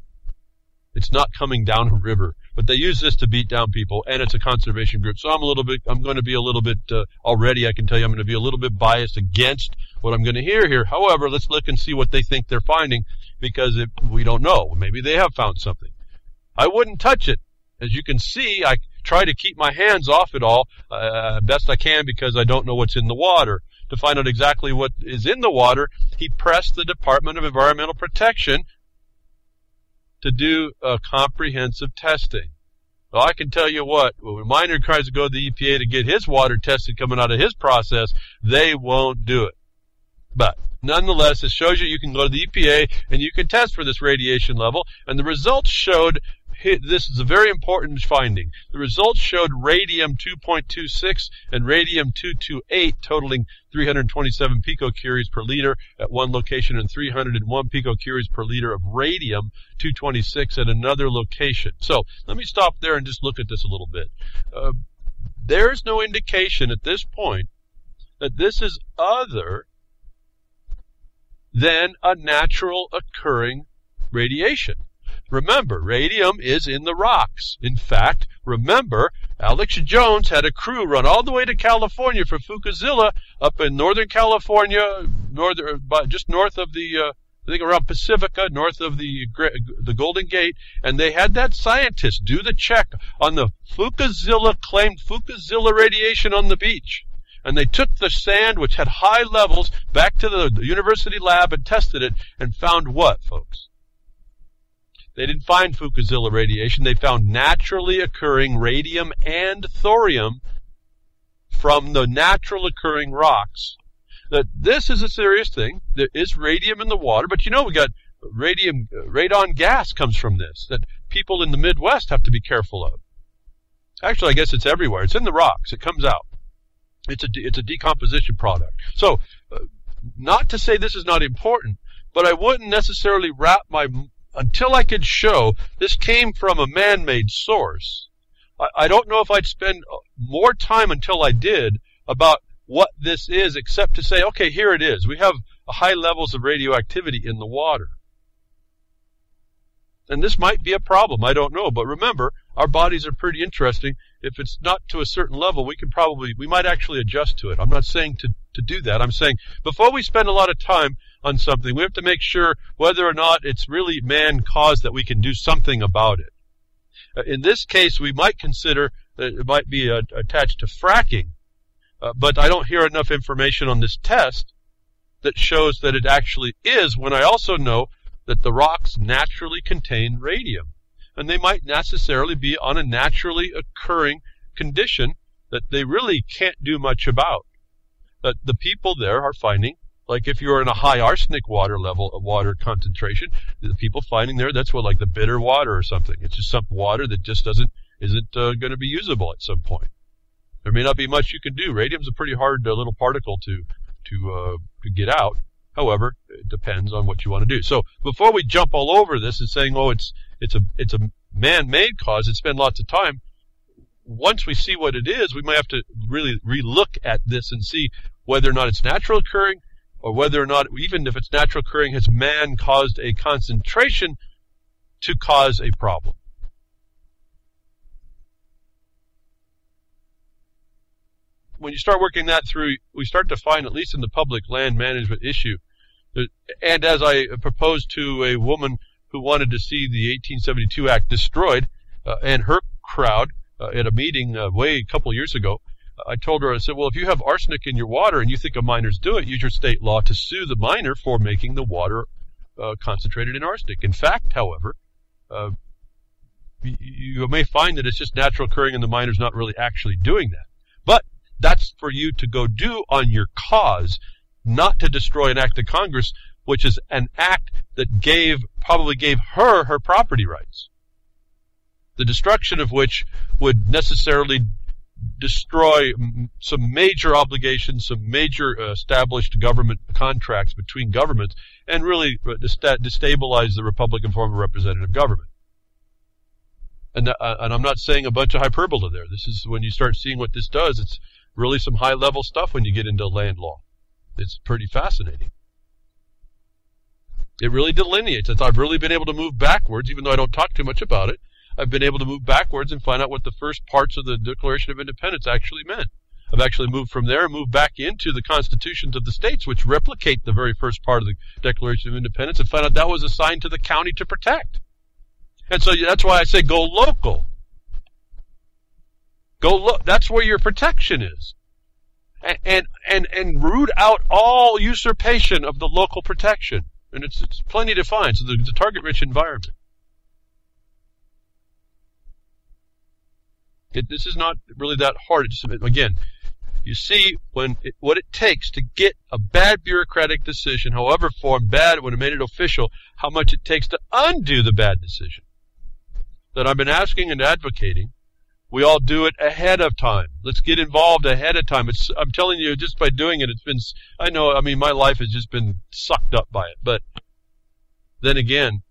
It's not coming down a river. But they use this to beat down people, and it's a conservation group. So I'm going to be a little bit, already I can tell you I'm going to be a little bit biased against what I'm going to hear here. However, let's look and see what they think they're finding, because we don't know. Maybe they have found something. I wouldn't touch it. As you can see, I try to keep my hands off it all best I can, because I don't know what's in the water. To find out exactly what is in the water, he pressed the Department of Environmental Protection to do comprehensive testing. Well, I can tell you what, when a miner tries to go to the EPA to get his water tested coming out of his process, they won't do it. But nonetheless, it shows you can go to the EPA and you can test for this radiation level, and the results showed, this is a very important finding, the results showed radium 2.26 and radium 228 totaling 327 picocuries per liter at one location and 301 picocuries per liter of radium 226 at another location. So let me stop there and just look at this a little bit. There's no indication at this point that this is other than a natural occurring radiation. Remember, radium is in the rocks. In fact, remember, Alex Jones had a crew run all the way to California for Fukushima, up in Northern California, just north of the, I think around Pacifica, north of the Golden Gate, and they had that scientist do the check on the claimed Fukushima radiation on the beach. And they took the sand, which had high levels, back to the university lab and tested it, and found what, folks? They didn't find Fukushima radiation. They found naturally occurring radium and thorium from the natural occurring rocks. That this is a serious thing. There is radium in the water, but we got radon gas comes from this, that people in the Midwest have to be careful of. Actually, I guess it's everywhere. It's in the rocks. It comes out. It's a decomposition product. So, not to say this is not important, but I wouldn't necessarily until I could show this came from a man-made source. I don't know if I'd spend more time until I did about what this is, except to say, okay, here it is. We have high levels of radioactivity in the water. And this might be a problem, I don't know. But remember, our bodies are pretty interesting. If it's not to a certain level, we might actually adjust to it. I'm not saying to do that. I'm saying before we spend a lot of time on something, we have to make sure whether or not it's really man-caused, that we can do something about it. In this case, we might consider that it might be attached to fracking, but I don't hear enough information on this test that shows that it actually is, when I also know that the rocks naturally contain radium. And they might necessarily be on a naturally occurring condition that they really can't do much about. The people there are finding, like if you're in a high arsenic water concentration, the people finding there, that's what, like the bitter water or something. It's just some water that just isn't going to be usable at some point. There may not be much you can do. Radium's a pretty hard little particle to get out. However, it depends on what you want to do. So before we jump all over this and saying, oh, it's a man-made cause, and spend lots of time, once we see what it is, we might have to really relook at this and see whether or not it's natural occurring, or whether or not, even if it's natural occurring, has man caused a concentration to cause a problem. When you start working that through, we start to find, at least in the public land management issue, and as I proposed to a woman who wanted to see the 1872 Act destroyed, and her crowd, at a meeting a couple years ago, I told her, I said, well, if you have arsenic in your water and you think a miner's do it, use your state law to sue the miner for making the water concentrated in arsenic. In fact, however, you may find that it's just natural occurring and the miner's not really actually doing that. But that's for you to go do on your cause, not to destroy an act of Congress, which is an act that probably gave her property rights. The destruction of which would necessarily destroy some major obligations, some major established government contracts between governments, and really destabilize the Republican form of representative government. And I'm not saying a bunch of hyperbole there. This is, when you start seeing what this does, it's really some high-level stuff when you get into land law. It's pretty fascinating. It really delineates. I've really been able to move backwards, even though I don't talk too much about it. I've been able to move backwards and find out what the first parts of the Declaration of Independence actually meant. I've actually moved from there and moved back into the constitutions of the states, which replicate the very first part of the Declaration of Independence, and found out that was assigned to the county to protect. And so that's why I say go local. That's where your protection is. And root out all usurpation of the local protection. And it's plenty defined. So the target-rich environment. This is not really that hard. Again, you see what it takes to get a bad bureaucratic decision, however formed, bad when it made it official, how much it takes to undo the bad decision. That I've been asking and advocating, we all do it ahead of time. Let's get involved ahead of time. I'm telling you, just by doing it, my life has just been sucked up by it. But then again,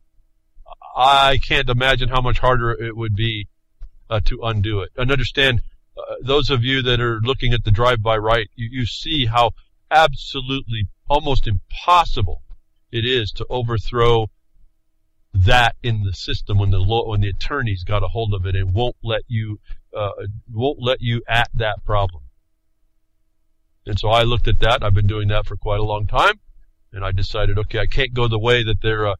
I can't imagine how much harder it would be to undo it. And understand, those of you that are looking at the drive-by right, you see how absolutely almost impossible it is to overthrow that in the system when the attorneys got a hold of it and won't let you at that problem. And so I looked at that. I've been doing that for quite a long time, and I decided, okay, I can't go the way that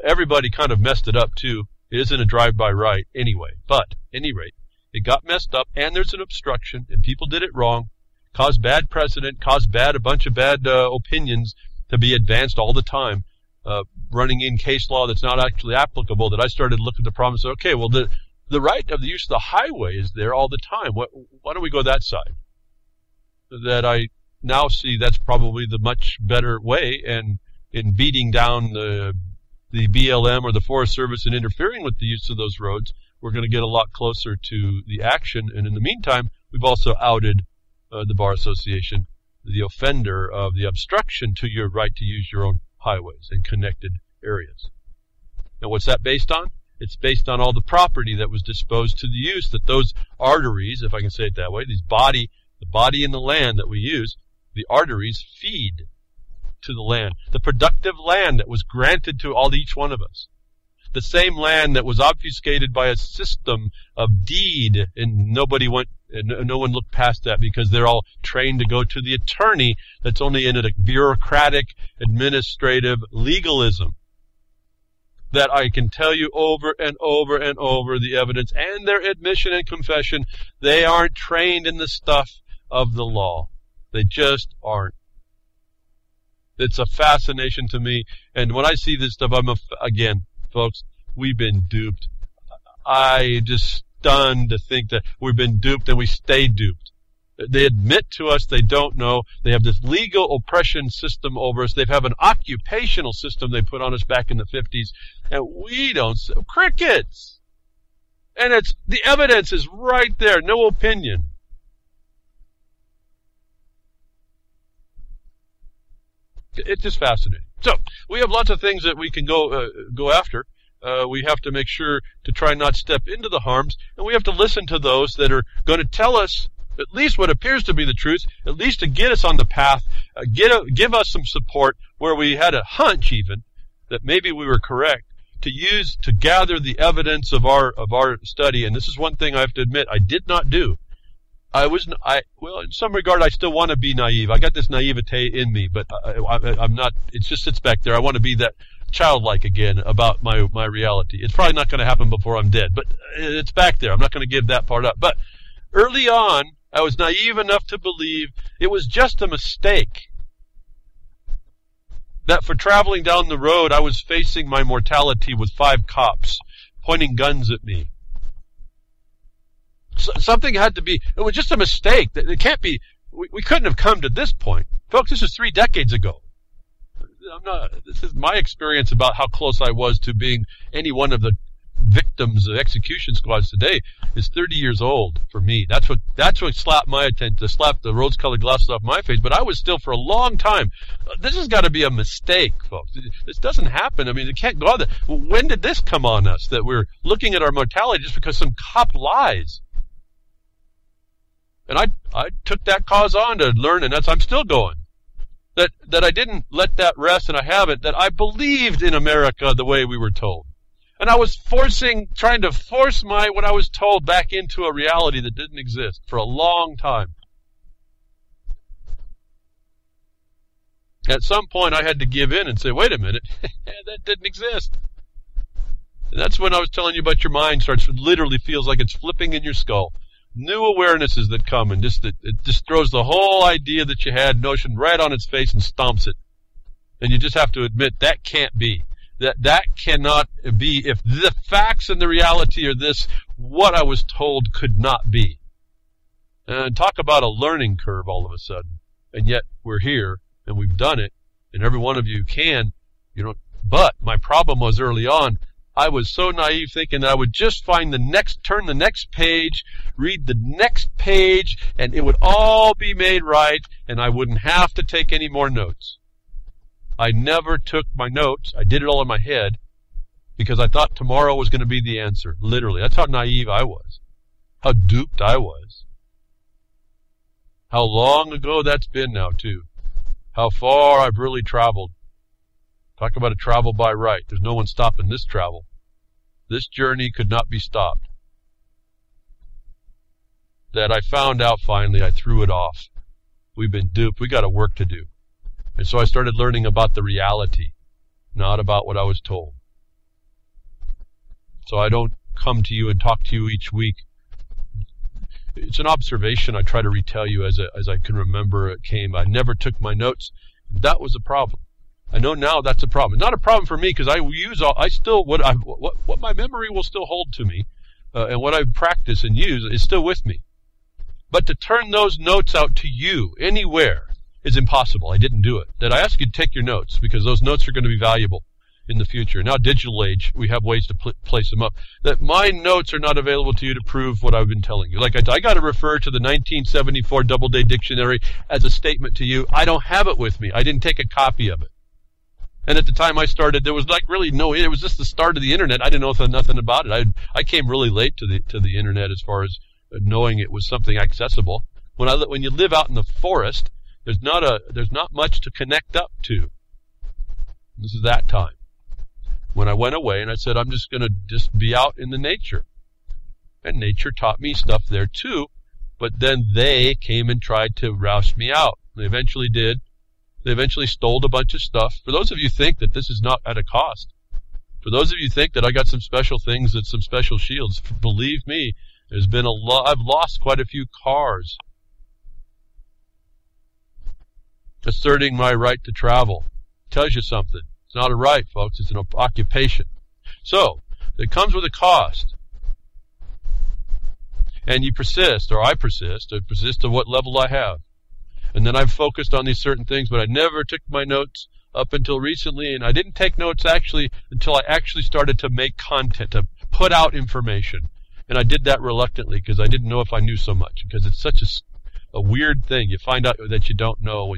everybody kind of messed it up too. It isn't a drive-by right anyway, but at any rate, it got messed up, and there's an obstruction, and people did it wrong, caused bad precedent, caused a bunch of bad opinions to be advanced all the time, running in case law that's not actually applicable, that I started looking at the problem and said, okay, well, the right of the use of the highway is there all the time. Why don't we go that side? That I now see that's probably the much better way, and in beating down the BLM or the Forest Service and interfering with the use of those roads, we're going to get a lot closer to the action. And in the meantime, we've also outed the Bar Association, the offender of the obstruction to your right to use your own highways and connected areas. Now, what's that based on? It's based on all the property that was disposed to the use, that those arteries, if I can say it that way, the body in the land that we use, the arteries feed to the land. The productive land that was granted to each one of us. The same land that was obfuscated by a system of deed, and no one looked past that because they're all trained to go to the attorney that's only in a bureaucratic, administrative legalism. That I can tell you over and over and over the evidence and their admission and confession, they aren't trained in the stuff of the law. They just aren't. It's a fascination to me. And when I see this stuff, again, folks, we've been duped. I just stunned to think that we've been duped and we stay duped. They admit to us they don't know. They have this legal oppression system over us. They have an occupational system they put on us back in the 50s. And we don't. Crickets! And the evidence is right there. No opinion. It's just fascinating. So, we have lots of things that we can go after. We have to make sure to try not step into the harms, and we have to listen to those that are going to tell us at least what appears to be the truth, at least to get us on the path, give us some support where we had a hunch even that maybe we were correct, to gather the evidence of our study. And this is one thing I have to admit I did not do. Well, in some regard, I still want to be naive. I got this naivete in me, but I'm not. It just sits back there. I want to be that childlike again about my reality. It's probably not going to happen before I'm dead, but it's back there. I'm not going to give that part up. But early on, I was naive enough to believe it was just a mistake. That for traveling down the road, I was facing my mortality with 5 cops pointing guns at me. Something had to be. It was just a mistake. It can't be. We couldn't have come to this point, folks. This is 3 decades ago. This is my experience about how close I was to being any one of the victims of execution squads today is 30 years old for me. That's what slapped my attention, slapped the rose-colored glasses off my face. But I was still for a long time. This has got to be a mistake, folks. This doesn't happen. I mean, it can't go on. When did this come on us that we're looking at our mortality just because some cop lies? And I took that cause on to learn, and I'm still going. That I didn't let that rest, and I haven't. That I believed in America the way we were told. And I was trying to force what I was told back into a reality that didn't exist for a long time. At some point, I had to give in and say, wait a minute, that didn't exist. And that's when I was telling you about your mind literally feels like it's flipping in your skull. New awarenesses that come, and it just throws the whole idea that you had, notion, right on its face and stomps it. And you just have to admit, that can't be. That cannot be. If the facts and the reality are this, what I was told could not be. And talk about a learning curve all of a sudden. And yet we're here, and we've done it, and every one of you can. But my problem was early on, I was so naive thinking that I would just turn the next page, read the next page, and it would all be made right, and I wouldn't have to take any more notes. I never took my notes. I did it all in my head because I thought tomorrow was going to be the answer. Literally. That's how naive I was. How duped I was. How long ago that's been now, too. How far I've really traveled. Talk about a travel by right. There's no one stopping this travel. This journey could not be stopped. That I found out finally, I threw it off. We've been duped. We got a work to do. And so I started learning about the reality, not about what I was told. So I don't come to you and talk to you each week. It's an observation I try to retell you as I can remember it came. I never took my notes. That was a problem. I know now that's a problem. It's not a problem for me because what my memory will still hold to me, and what I practice and use is still with me. But to turn those notes out to you anywhere is impossible. I didn't do it. That I ask you to take your notes because those notes are going to be valuable in the future. Now, digital age, we have ways to place them up. That my notes are not available to you to prove what I've been telling you. Like I got to refer to the 1974 Doubleday Dictionary as a statement to you. I don't have it with me. I didn't take a copy of it. And at the time I started, there was it was just the start of the internet. I didn't know nothing about it. I came really late to the internet as far as knowing it was something accessible. When you live out in the forest, there's not much to connect up to. This is that time. When I went away and I said, I'm just going to be out in the nature. And nature taught me stuff there too, but then they came and tried to roust me out. They eventually did. They eventually stole a bunch of stuff. For those of you who think that this is not at a cost, for those of you who think that I got some special things and some special shields, believe me, there's been I've lost quite a few cars. asserting my right to travel. Tells you something. It's not a right, folks. It's an occupation. So, it comes with a cost. And you persist, or I persist to what level I have. And then I've focused on these certain things, but I never took my notes up until recently, and I didn't take notes actually until I actually started to make content, to put out information. And I did that reluctantly because I didn't know if I knew so much, because it's such a weird thing. You find out that you don't know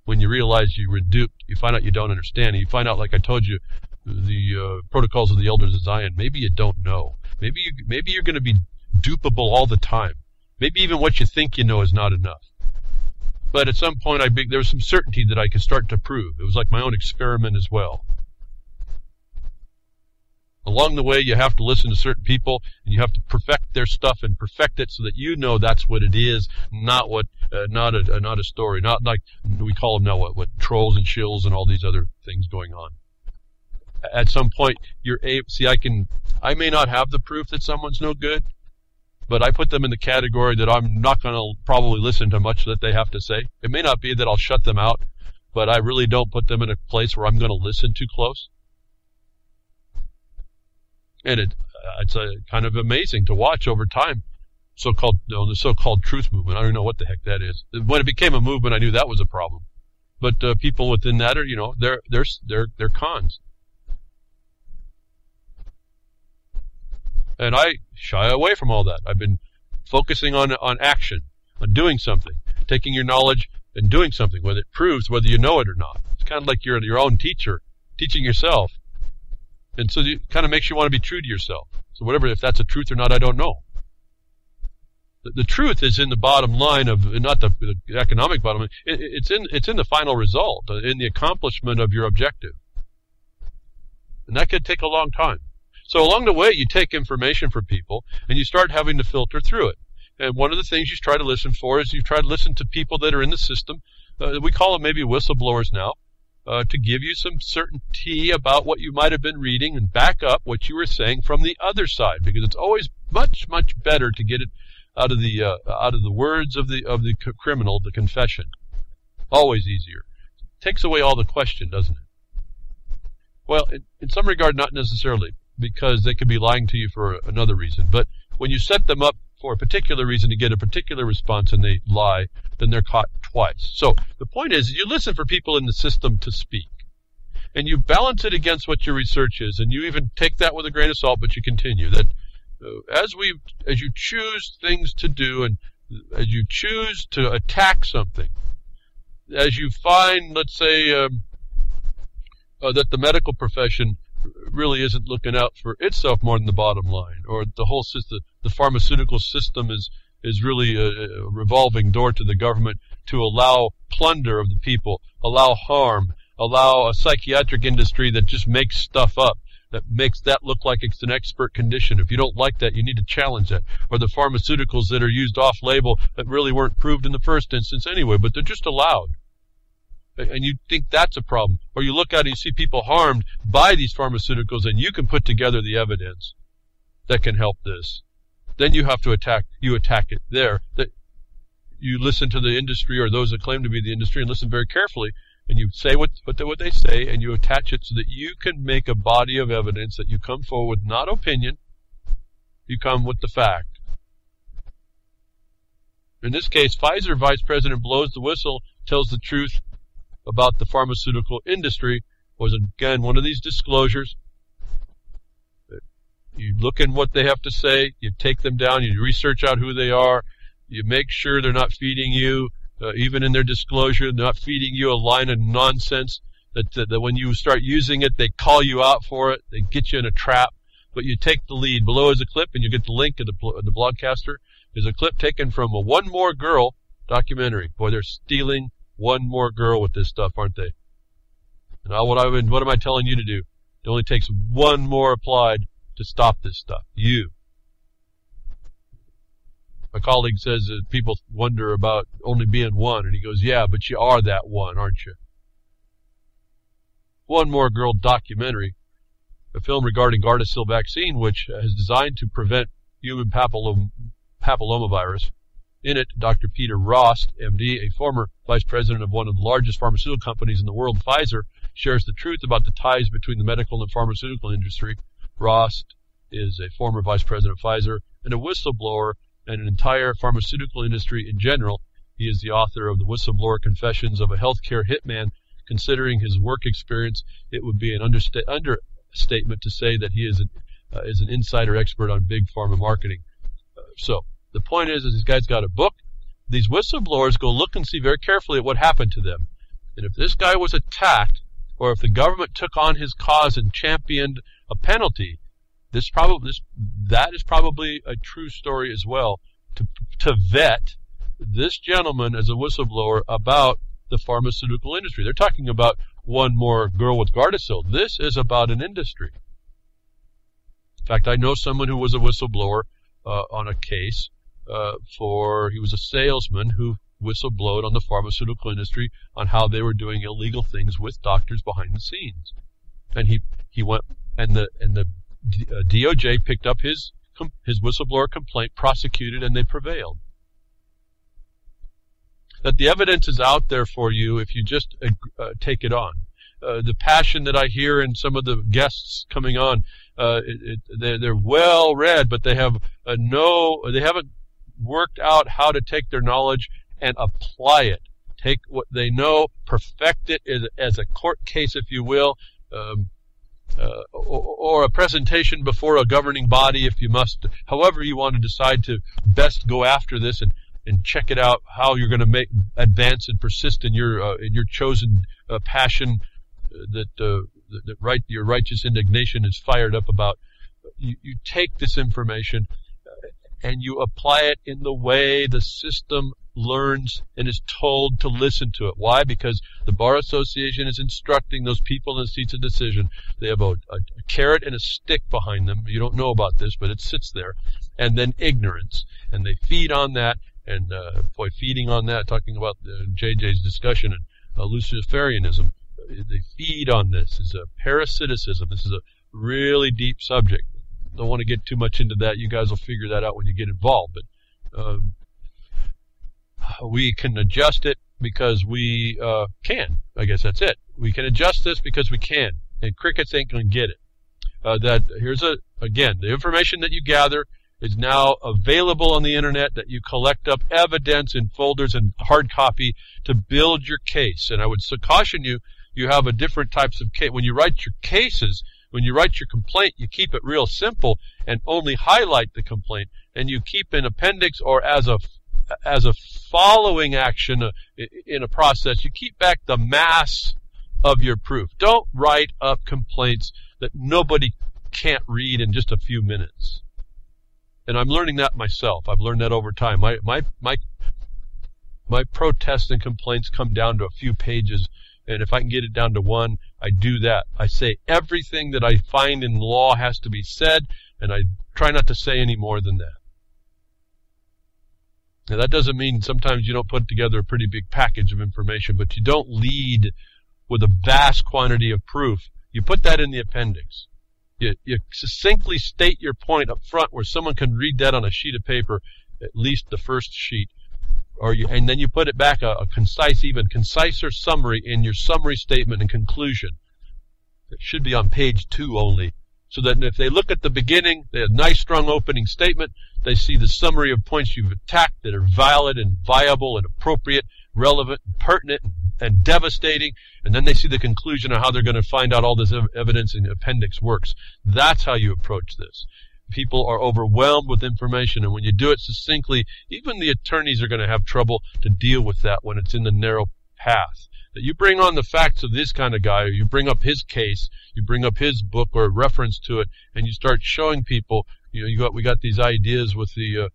when you realize you were duped. You find out you don't understand. And you find out, like I told you, the protocols of the elders of Zion. Maybe you don't know. Maybe you're going to be dupable all the time. Maybe even what you think you know is not enough. But at some point, there was some certainty that I could start to prove. It was like my own experiment as well. Along the way, you have to listen to certain people, and you have to perfect their stuff and perfect it so that you know that's what it is, not a story, not like we call them now what trolls and shills and all these other things going on. At some point, you're able. See, I may not have the proof that someone's no good, but I put them in the category that I'm not going to probably listen to much that they have to say. It may not be that I'll shut them out, but I really don't put them in a place where I'm going to listen too close. And it's kind of amazing to watch over time. The so-called truth movement. I don't know what the heck that is. When it became a movement, I knew that was a problem. But people within that are, they're cons. And I shy away from all that. I've been focusing on action, on doing something, taking your knowledge and doing something, whether it proves whether you know it or not. It's kind of like you're your own teacher, teaching yourself. And so it kind of makes you want to be true to yourself. So whatever, if that's a truth or not, I don't know. The truth is in the bottom line of, not the economic bottom line, it's in the final result, in the accomplishment of your objective. And that could take a long time. So along the way, you take information from people, and you start having to filter through it. And one of the things you try to listen for is you try to listen to people that are in the system. We call them maybe whistleblowers now, to give you some certainty about what you might have been reading and back up what you were saying from the other side, because it's always much, much better to get it out of the words of the criminal, the confession. Always easier. Takes away all the question, doesn't it? Well, in some regard, not necessarily, because they could be lying to you for another reason. But when you set them up for a particular reason to get a particular response and they lie, then they're caught twice. So the point is, you listen for people in the system to speak. And you balance it against what your research is, and you even take that with a grain of salt, but you continue. That as you choose things to do, and as you choose to attack something, as you find, let's say, that the medical profession really isn't looking out for itself more than the bottom line, or the whole system, the pharmaceutical system is really a revolving door to the government to allow plunder of the people, allow harm, allow a psychiatric industry that just makes stuff up, that makes that look like it's an expert condition. If you don't like that, you need to challenge that. Or the pharmaceuticals that are used off-label that really weren't proved in the first instance anyway, but they're just allowed. And you think that's a problem. Or you look at it and you see people harmed by these pharmaceuticals, and you can put together the evidence that can help this. Then you have to attack it there. That you listen to the industry, or those that claim to be the industry, and listen very carefully, and you say what they say, and you attach it so that you can make a body of evidence that you come forward with, not opinion, you come with the fact. In this case, Pfizer vice president blows the whistle, tells the truth about the pharmaceutical industry, was again one of these disclosures. You look in what they have to say, you take them down, you research out who they are, you make sure they're not feeding you, even in their disclosure, they're not feeding you a line of nonsense, that when you start using it, they call you out for it, they get you in a trap, but you take the lead. Below is a clip, and you get the link of the broadcaster. There's a clip taken from a One More Girl documentary. Boy, they're stealing One More Girl with this stuff, aren't they? Now, what am I telling you to do? It only takes one more applied to stop this stuff. You. My colleague says that people wonder about only being one, and he goes, yeah, but you are that one, aren't you? One More Girl documentary, a film regarding Gardasil vaccine, which is designed to prevent human papillomavirus. In it, Dr. Peter Rost, MD, a former vice president of one of the largest pharmaceutical companies in the world, Pfizer, shares the truth about the ties between the medical and pharmaceutical industry. Rost is a former vice president of Pfizer and a whistleblower and an entire pharmaceutical industry in general. He is the author of the Whistleblower Confessions of a Healthcare Hitman. Considering his work experience, it would be an understatement to say that he is an insider expert on big pharma marketing. So the point is this guy's got a book. These whistleblowers go look and see very carefully at what happened to them. And if this guy was attacked, or if the government took on his cause and championed a penalty, that is probably a true story as well, to vet this gentleman as a whistleblower about the pharmaceutical industry. They're talking about one more girl with Gardasil. This is about an industry. In fact, I know someone who was a whistleblower on a case he was a salesman who whistleblowed on the pharmaceutical industry on how they were doing illegal things with doctors behind the scenes. And he went, and the DOJ picked up his whistleblower complaint, prosecuted, and they prevailed. That the evidence is out there for you if you just take it on. The passion that I hear in some of the guests coming on, they're well read, but they haven't worked out how to take their knowledge and apply it. Take what they know, perfect it as a court case, if you will, or a presentation before a governing body, if you must. However you want to decide to best go after this and check it out, how you're going to advance and persist in your chosen passion that your righteous indignation is fired up about. You take this information and you apply it in the way the system learns and is told to listen to it. Why? Because the Bar Association is instructing those people in the seats of decision. They have a carrot and a stick behind them. You don't know about this, but it sits there. And then ignorance. And they feed on that. And feeding on that, talking about JJ's discussion and Luciferianism, they feed on this. It's a parasiticism. This is a really deep subject. Don't want to get too much into that. You guys will figure that out when you get involved. But we can adjust it because we can. I guess that's it. We can adjust this because we can. And crickets ain't going to get it. Again, the information that you gather is now available on the internet, that you collect up evidence in folders and hard copy to build your case. And I would caution you, you have a different types of case. When you write your cases, when you write your complaint, you keep it real simple and only highlight the complaint. And you keep an appendix or as a following action in a process, you keep back the mass of your proof. Don't write up complaints that nobody can't read in just a few minutes. And I'm learning that myself. I've learned that over time. My protests and complaints come down to a few pages, and if I can get it down to one, I do that. I say everything that I find in law has to be said, and I try not to say any more than that. Now, that doesn't mean sometimes you don't put together a pretty big package of information, but you don't lead with a vast quantity of proof. You put that in the appendix. You succinctly state your point up front where someone can read that on a sheet of paper, at least the first sheet, and then you put it back a concise, even conciser summary in your summary statement and conclusion. It should be on page 2 only, so that if they look at the beginning, they have a nice strong opening statement, they see the summary of points you've attacked that are valid and viable and appropriate, relevant, and pertinent, and devastating, and then they see the conclusion of how they're going to find out all this evidence in the appendix works. That's how you approach this. People are overwhelmed with information, and when you do it succinctly, even the attorneys are going to have trouble to deal with that when it's in the narrow path. That you bring on the facts of this kind of guy, or you bring up his case, you bring up his book or a reference to it, and you start showing people, we got these ideas with the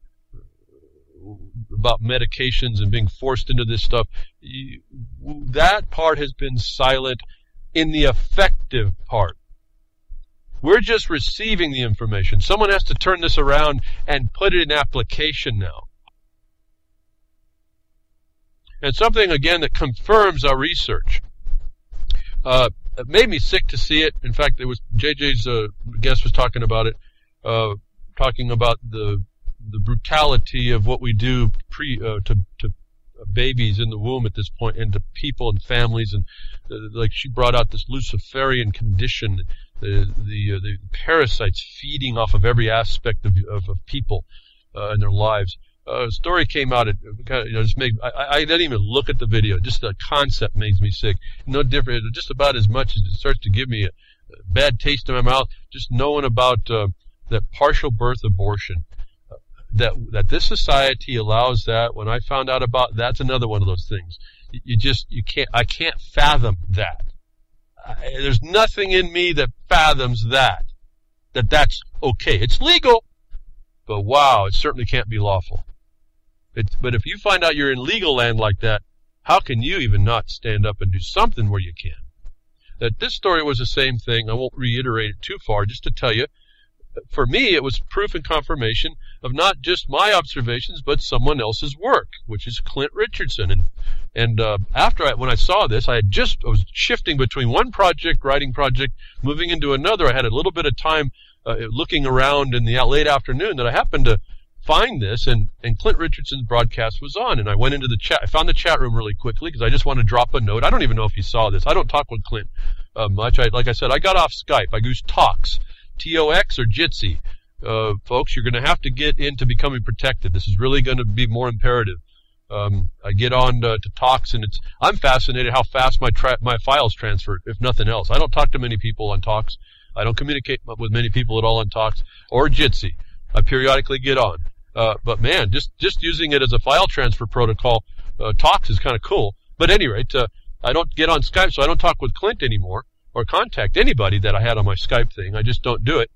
about medications and being forced into this stuff. That part has been silent in the effective part. We're just receiving the information. Someone has to turn this around and put it in application now. And something, again, that confirms our research. It made me sick to see it. In fact, it was JJ's guest was talking about it, talking about the the brutality of what we do to babies in the womb at this point, and to people and families, and like she brought out this Luciferian condition, the parasites feeding off of every aspect of people in their lives. A story came out. I didn't even look at the video. Just the concept makes me sick. No different. Just about as much as it starts to give me a bad taste in my mouth. Just knowing about that partial birth abortion. That this society allows that. When I found out about that's another one of those things. I can't fathom that. There's nothing in me that fathoms that's okay. It's legal, but wow, it certainly can't be lawful. But if you find out you're in legal land like that, how can you even not stand up and do something where you can? That this story was the same thing. I won't reiterate it too far, just to tell you, for me, it was proof and confirmation of not just my observations, but someone else's work, which is Clint Richardson. And when I saw this, I was shifting between one writing project, moving into another. I had a little bit of time looking around in the late afternoon that I happened to find this, and Clint Richardson's broadcast was on, and I went into the chat. I found the chat room really quickly because I just want to drop a note. I don't even know if he saw this. I don't talk with Clint much. Like I said, I got off Skype. I use Tox, T-O-X or Jitsi. Folks, you're going to have to get into becoming protected. This is really going to be more imperative. I get on to Tox, and I'm fascinated how fast my files transfer, if nothing else. I don't talk to many people on Tox. I don't communicate with many people at all on Tox or Jitsi. I periodically get on. But man, just using it as a file transfer protocol, Tox is kind of cool. But at any rate, I don't get on Skype, so I don't talk with Clint anymore or contact anybody that I had on my Skype thing. I just don't do it.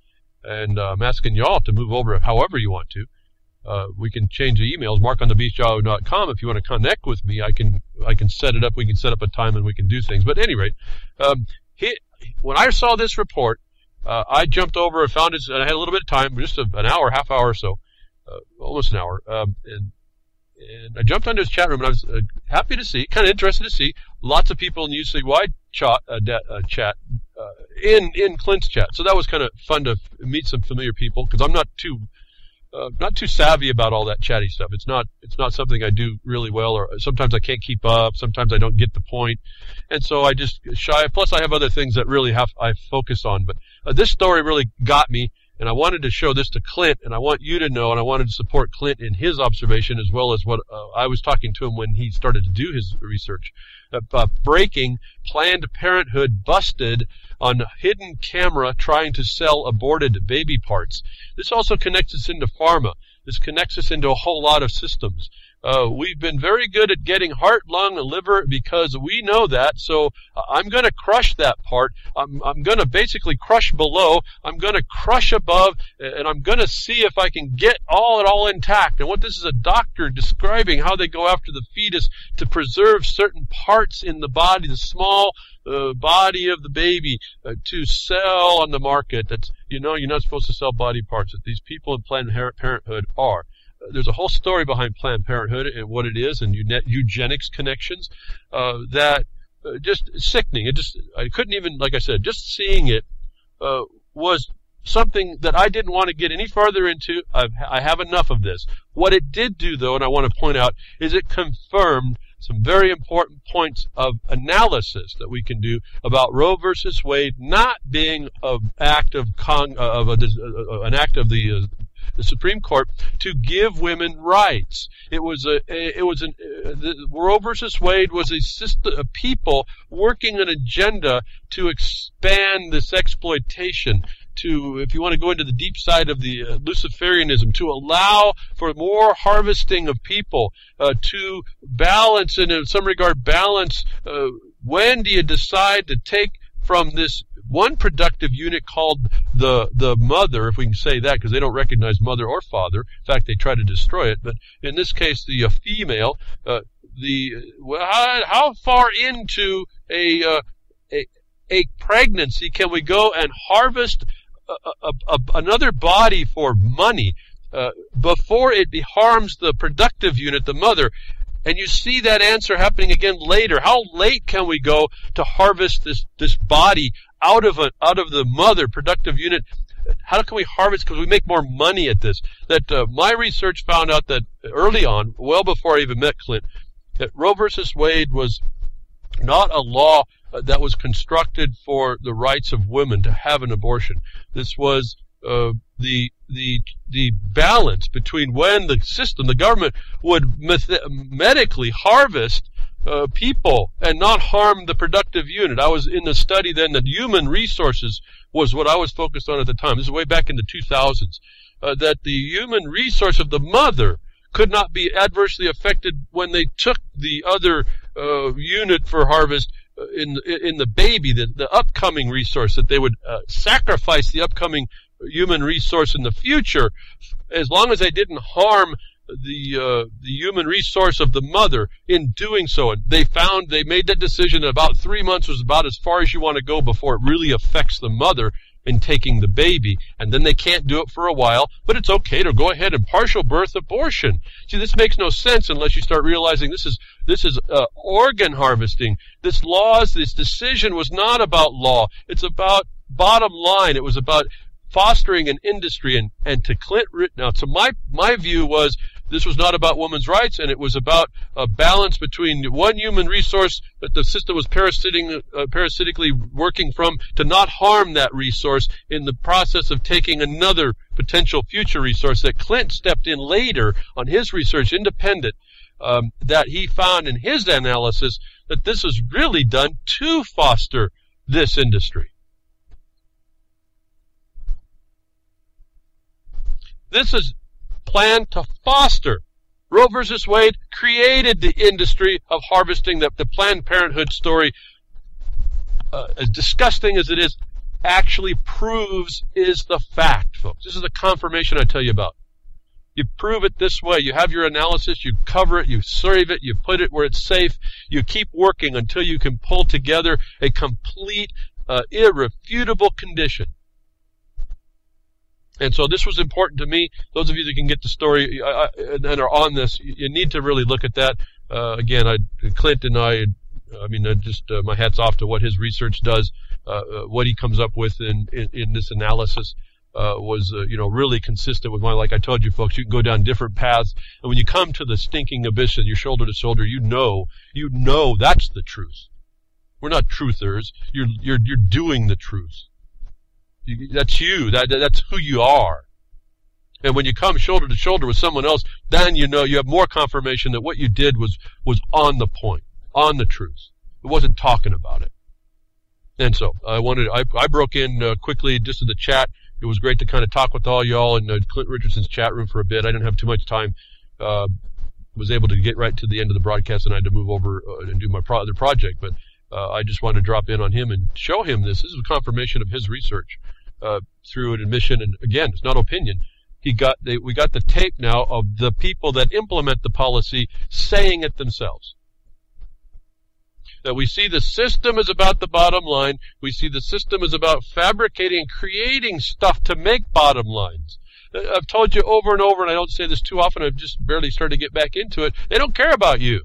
And I'm asking y'all to move over however you want to. We can change the emails, markonthebeast.com. If you want to connect with me, I can set it up. We can set up a time and we can do things. But at any rate, when I saw this report, I jumped over and found it, and I had a little bit of time, just an hour, half hour or so, almost an hour, and I jumped onto his chat room, and I was happy to see, kind of interested to see, lots of people in the UC-wide chat in Clint's chat. So that was kind of fun to meet some familiar people, because I'm not too savvy about all that chatty stuff. It's not something I do really well, or sometimes I can't keep up, sometimes I don't get the point, and so I just shy. Plus I have other things that really I focus on, but this story really got me, and I wanted to show this to Clint, and I want you to know, and I wanted to support Clint in his observation as well as what I was talking to him when he started to do his research. Breaking, Planned Parenthood busted on hidden camera trying to sell aborted baby parts. This also connects us into pharma. This connects us into a whole lot of systems. We've been very good at getting heart, lung, and liver because we know that, so I'm going to crush that part. I'm going to basically crush below. I'm going to crush above, and I'm going to see if I can get it all intact. And what this is a doctor describing how they go after the fetus to preserve certain parts in the body, the small body of the baby, to sell on the market. That's, you're not supposed to sell body parts, that these people in Planned Parenthood are. There's a whole story behind Planned Parenthood and what it is, and eugenics connections that just sickening. I couldn't even, like I said, just seeing it was something that I didn't want to get any farther into. I have enough of this. What it did do, though, and I want to point out, is it confirmed some very important points of analysis that we can do about Roe versus Wade not being an act of the Supreme Court to give women rights. Roe versus Wade was a system of people working an agenda to expand this exploitation, to, if you want to go into the deep side of the Luciferianism, to allow for more harvesting of people, to balance, and in some regard balance, when do you decide to take from this one productive unit called the mother, if we can say that, because they don't recognize mother or father. In fact, they try to destroy it. But in this case, the female, how far into a pregnancy can we go and harvest another body for money before it harms the productive unit, the mother? And you see that answer happening again later. How late can we go to harvest this body out of the mother productive unit? How can we harvest? Because we make more money at this. That my research found out that early on, well before I even met Clint, that Roe versus Wade was not a law that was constructed for the rights of women to have an abortion. This was the balance between when the system, the government, would medically harvest people and not harm the productive unit. I was in the study then that human resources was what I was focused on at the time. This is way back in the 2000s. That the human resource of the mother could not be adversely affected when they took the other unit for harvest in the baby, the upcoming resource, that they would sacrifice the upcoming human resource in the future, as long as they didn't harm the human resource of the mother in doing so. And they made that decision that about 3 months was about as far as you want to go before it really affects the mother in taking the baby. And then they can't do it for a while, but it's okay to go ahead and partial birth abortion. See, this makes no sense unless you start realizing this is organ harvesting. This decision was not about law. It's about bottom line. It was about fostering an industry. And to Clint Rittenhouse, so my view was this was not about women's rights, and it was about a balance between one human resource that the system was parasitically working from to not harm that resource in the process of taking another potential future resource. That Clint stepped in later on his research, independent, that he found in his analysis that this was really done to foster this industry. This is planned to foster. Roe versus Wade created the industry of harvesting that the Planned Parenthood story, as disgusting as it is, actually proves is the fact, folks. This is the confirmation I tell you about. You prove it this way. You have your analysis, you cover it, you save it, you put it where it's safe. You keep working until you can pull together a complete, irrefutable condition. And so this was important to me. Those of you that can get the story and are on this, you need to really look at that. Again, Clint and my hat's off to what his research does. What he comes up with in this analysis was really consistent with mine. Like I told you, folks, you can go down different paths, and when you come to the stinking abyss and you're shoulder to shoulder, you know that's the truth. We're not truthers. You're doing the truth. That's you. That's who you are. And when you come shoulder to shoulder with someone else, then you have more confirmation that what you did was on the point, on the truth. It wasn't talking about it. And so I broke in quickly just to the chat. It was great to kind of talk with all y'all in Clint Richardson's chat room for a bit. I didn't have too much time. Was able to get right to the end of the broadcast, and I had to move over and do my other project. But I just wanted to drop in on him and show him this. This is a confirmation of his research through an admission. And again, it's not opinion. We got the tape now of the people that implement the policy saying it themselves. That we see the system is about the bottom line. We see the system is about fabricating and creating stuff to make bottom lines. I've told you over and over, and I don't say this too often, I've just barely started to get back into it. They don't care about you.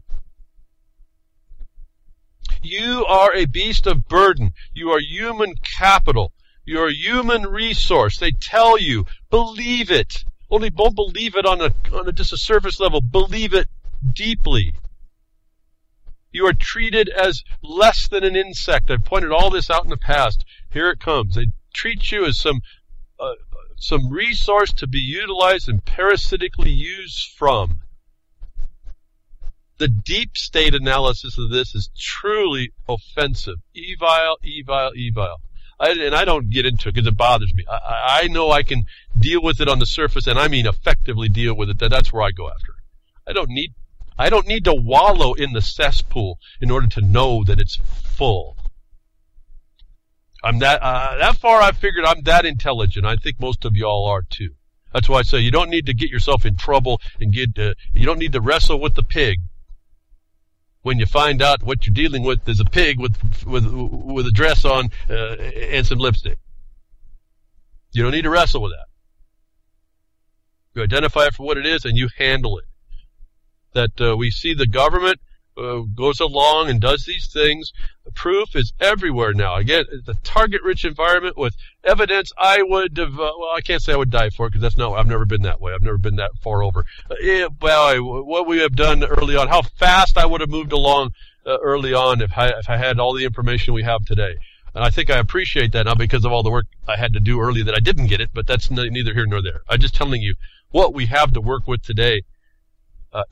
You are a beast of burden. You are human capital. You are a human resource. They tell you, believe it. Only don't believe it on just a surface level. Believe it deeply. You are treated as less than an insect. I've pointed all this out in the past. Here it comes. They treat you as some resource to be utilized and parasitically used from. The deep state analysis of this is truly offensive. Evil. And I don't get into it because it bothers me. I know I can deal with it on the surface, and I mean effectively deal with it. That's where I go after. I don't need to wallow in the cesspool in order to know that it's full. I'm that far. I figured I'm that intelligent. I think most of y'all are too. That's why I say you don't need to get yourself in trouble and you don't need to wrestle with the pig. When you find out what you're dealing with is a pig with a dress on and some lipstick. You don't need to wrestle with that. You identify it for what it is and you handle it. that we see the government goes along and does these things. The proof is everywhere now. Again, it's a target-rich environment with evidence. I can't say I would die for it, because I've never been that way. I've never been that far over. What we have done early on, how fast I would have moved along early on if I had all the information we have today. And I think I appreciate that, not because of all the work I had to do early that I didn't get it, but that's neither here nor there. I'm just telling you what we have to work with today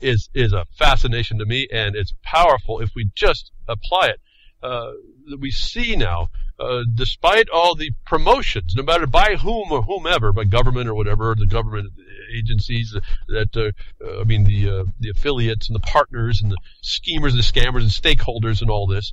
is a fascination to me, and it's powerful if we just apply it. We see now, despite all the promotions, no matter by whom or whomever, by government or whatever, the government agencies, the affiliates and the partners and the schemers and the scammers and stakeholders and all this,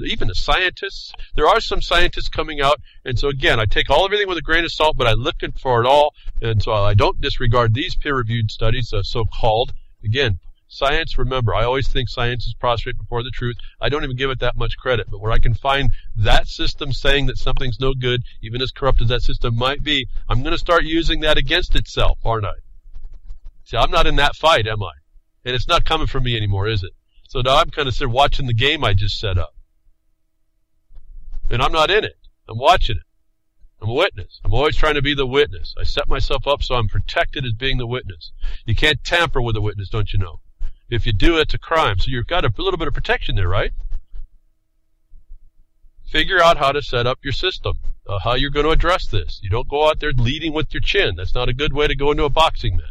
even the scientists. There are some scientists coming out, and so again, I take everything with a grain of salt, but I look for it all, and so I don't disregard these peer-reviewed studies, so-called. Again, science, remember, I always think science is prostrate before the truth. I don't even give it that much credit. But where I can find that system saying that something's no good, even as corrupt as that system might be, I'm going to start using that against itself, aren't I? See, I'm not in that fight, am I? And it's not coming from me anymore, is it? So now I'm kind of sitting watching the game I just set up. And I'm not in it. I'm watching it. I'm a witness. I'm always trying to be the witness. I set myself up so I'm protected as being the witness. You can't tamper with a witness, don't you know? If you do, it's a crime. So you've got a little bit of protection there, right? Figure out how to set up your system, how you're going to address this. You don't go out there leading with your chin. That's not a good way to go into a boxing match.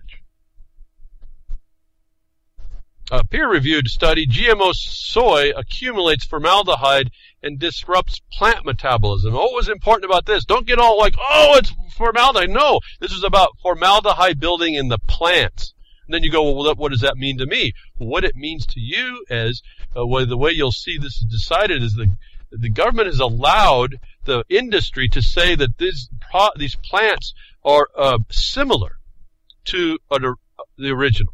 A peer-reviewed study, GMO soy accumulates formaldehyde and disrupts plant metabolism. What was important about this? Don't get all like, oh, it's formaldehyde. No, this is about formaldehyde building in the plants. And then you go, well, what does that mean to me? What it means to you is, the way you'll see this is decided is the government has allowed the industry to say that these plants are similar to the original.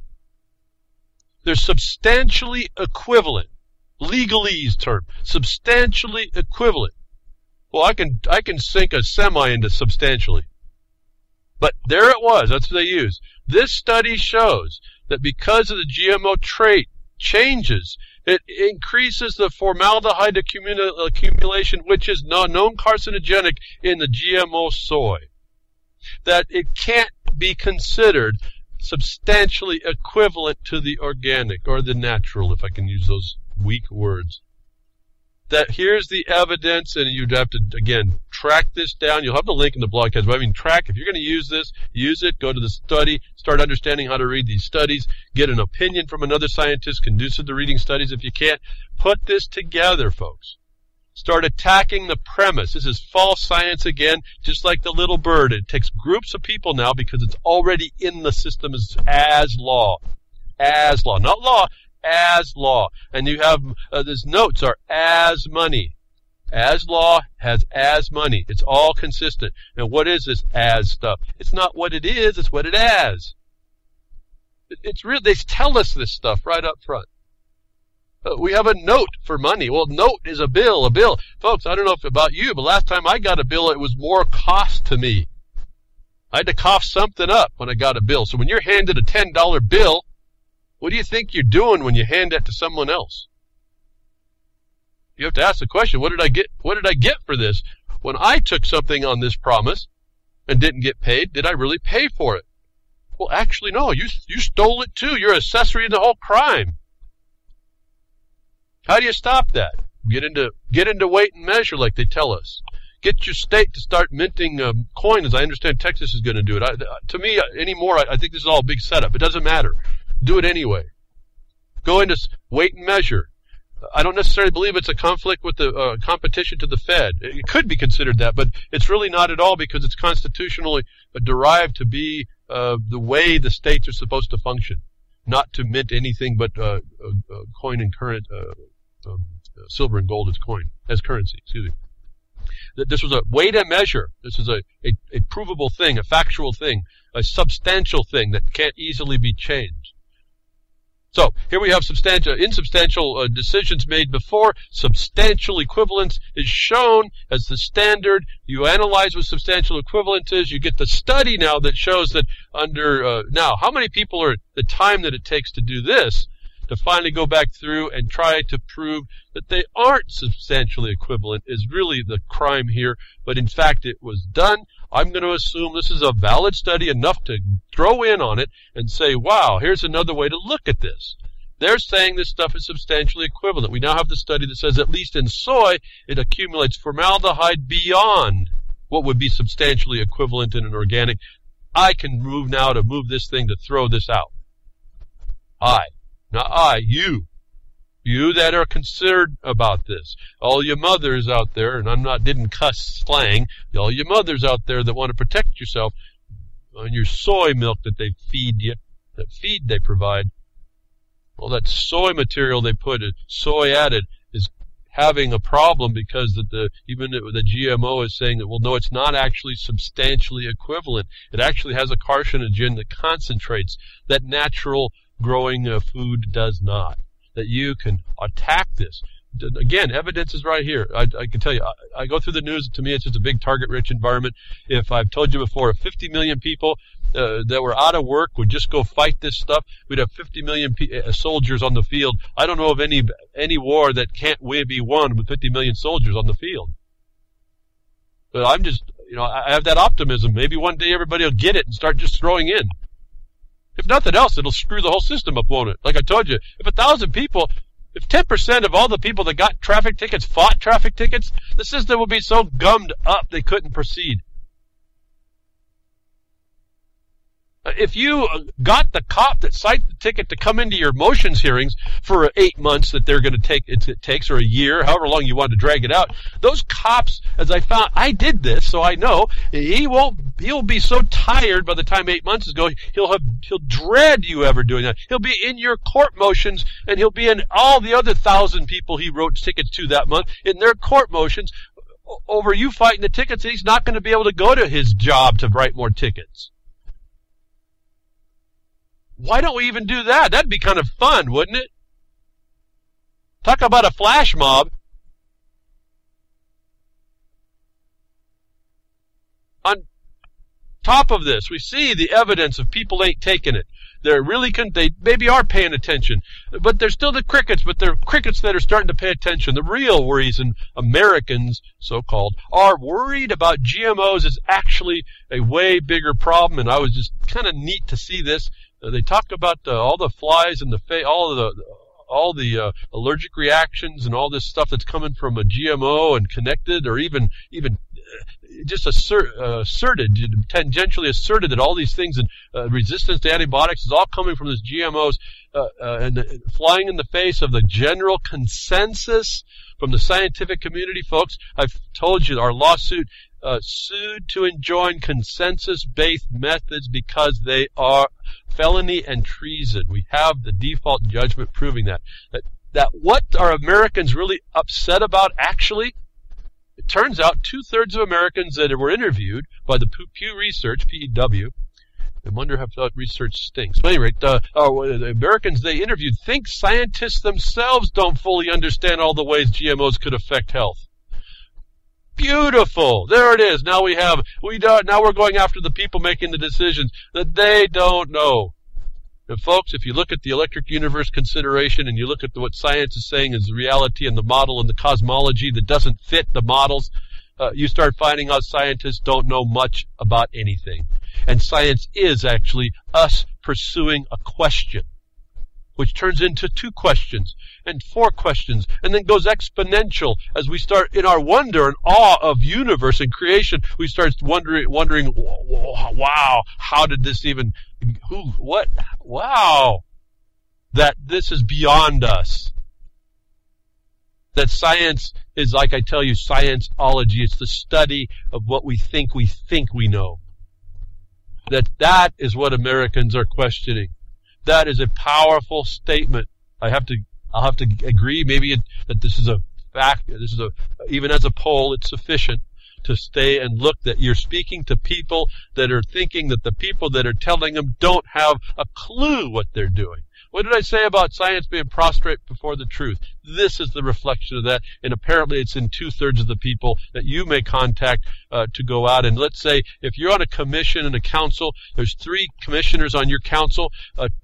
They're substantially equivalent. Legalese term, substantially equivalent. Well, I can sink a semi into substantially. But there it was. That's what they use. This study shows that because of the GMO trait changes, it increases the formaldehyde accumulation, which is known carcinogenic in the GMO soy. That it can't be considered substantially equivalent to the organic or the natural, if I can use those weak words. That here's the evidence, and you'd have to, again, track this down. You'll have the link in the blogcast, but track. If you're going to use this, use it, go to the study, start understanding how to read these studies, get an opinion from another scientist conducive to reading studies if you can't. Put this together, folks. Start attacking the premise. This is false science again, just like the little bird. It takes groups of people now because it's already in the system as law. As law. Not law, as law. And you have, these notes are as money. As law has as money. It's all consistent. And what is this as stuff? It's not what it is, it's what it has. It's real. They tell us this stuff right up front. We have a note for money. Well, note is a bill, Folks, I don't know if about you, but last time I got a bill, it was more cost to me. I had to cough something up when I got a bill. So when you're handed a $10 bill, what do you think you're doing when you hand that to someone else? You have to ask the question, what did I get for this? When I took something on this promise and didn't get paid, did I really pay for it? Well, actually, no. You stole it too. You're accessory to the whole crime. How do you stop that? Get into weight and measure like they tell us. Get your state to start minting coin, as I understand Texas is going to do it. To me, anymore, I think this is all a big setup. It doesn't matter. Do it anyway. Go into weight and measure. I don't necessarily believe it's a conflict with the competition to the Fed. It could be considered that, but it's really not at all because it's constitutionally derived to be the way the states are supposed to function, not to mint anything but coin and current silver and gold as currency. Excuse me. This was a weight and measure. This is a provable thing, a factual thing, a substantial thing that can't easily be changed. So here we have insubstantial decisions made before. Substantial equivalence is shown as the standard. You analyze what substantial equivalence is. You get the study now that shows that now, how many people are the time that it takes to do this, to finally go back through and try to prove that they aren't substantially equivalent is really the crime here. But in fact, it was done. I'm going to assume this is a valid study enough to throw in on it and say, wow, here's another way to look at this. They're saying this stuff is substantially equivalent. We now have the study that says at least in soy, it accumulates formaldehyde beyond what would be substantially equivalent in an organic. I can move now to move this thing to throw this out. You that are concerned about this, all you mothers out there, and didn't cuss slang, all you mothers out there that want to protect yourself on your soy milk that they feed you, that feed they provide, well, that soy material they put, soy added, is having a problem because even the GMO is saying that, well, no, it's not actually substantially equivalent. It actually has a carcinogen that concentrates that natural growing food does not. That you can attack this. Again, evidence is right here. I can tell you, I go through the news. To me, it's just a big target-rich environment. If I've told you before, if 50 million people that were out of work would just go fight this stuff, we'd have 50 million soldiers on the field. I don't know of any war that can't be won with 50 million soldiers on the field. But I'm just, I have that optimism. Maybe one day everybody will get it and start just throwing in. If nothing else, it'll screw the whole system up, won't it? Like I told you, if 1,000 people, if 10% of all the people that got traffic tickets fought traffic tickets, the system would be so gummed up they couldn't proceed. If you got the cop that cited the ticket to come into your motions hearings for 8 months that they're going to take, it takes, or a year, however long you want to drag it out, those cops, as I found, I did this, so I know, he'll be so tired by the time 8 months is going, he'll dread you ever doing that. He'll be in your court motions, and he'll be in all the other 1,000 people he wrote tickets to that month, in their court motions, over you fighting the tickets, and he's not going to be able to go to his job to write more tickets. Why don't we even do that? That'd be kind of fun, wouldn't it? Talk about a flash mob. On top of this, we see the evidence of people ain't taking it. They maybe are paying attention, but they're still the crickets, but they're crickets that are starting to pay attention. The real reason Americans, so-called, are worried about GMOs is actually a way bigger problem, and I was just kind of neat to see this. They talk about all the flies in the face, all the allergic reactions and all this stuff that's coming from a GMO and connected, or even just tangentially asserted that all these things and resistance to antibiotics is all coming from this GMOs and flying in the face of the general consensus from the scientific community, folks. I've told you our lawsuit sued to enjoin consensus-based methods because they are felony and treason. We have the default judgment proving that what are Americans really upset about actually? It turns out 2/3 of Americans that were interviewed by the Pew Research, PEW, I wonder if that research stinks. But anyway, the Americans they interviewed think scientists themselves don't fully understand all the ways GMOs could affect health. Beautiful. There it is. Now now we're going after the people making the decisions that they don't know. And folks, if you look at the electric universe consideration and you look at what science is saying is the reality and the model and the cosmology that doesn't fit the models, you start finding out scientists don't know much about anything. And science is actually us pursuing a question, which turns into 2 questions and 4 questions, and then goes exponential as we start in our wonder and awe of universe and creation. We start wondering, wow, how did this even, wow, that this is beyond us. That science is, like I tell you, scienceology. It's the study of what we think we know. That is what Americans are questioning. That is a powerful statement. I'll have to agree maybe that this is a fact. Even as a poll, it's sufficient to stay and look that you're speaking to people that are thinking that the people that are telling them don't have a clue what they're doing. What did I say about science being prostrate before the truth? This is the reflection of that, and apparently it's in 2/3 of the people that you may contact to go out. And let's say if you're on a commission and a council, there's 3 commissioners on your council,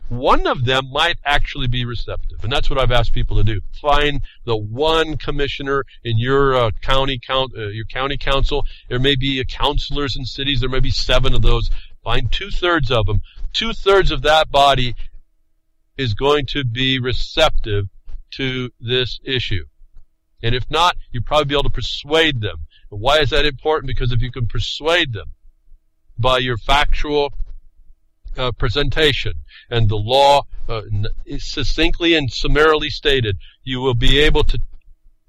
one of them might actually be receptive. And that's what I've asked people to do. Find the one commissioner in your county council. There may be counselors in cities. There may be 7 of those. Find 2/3 of them. 2/3 of that body is going to be receptive to this issue. And if not, you'll probably be able to persuade them. And why is that important? Because if you can persuade them by your factual presentation and the law succinctly and summarily stated, you will be able to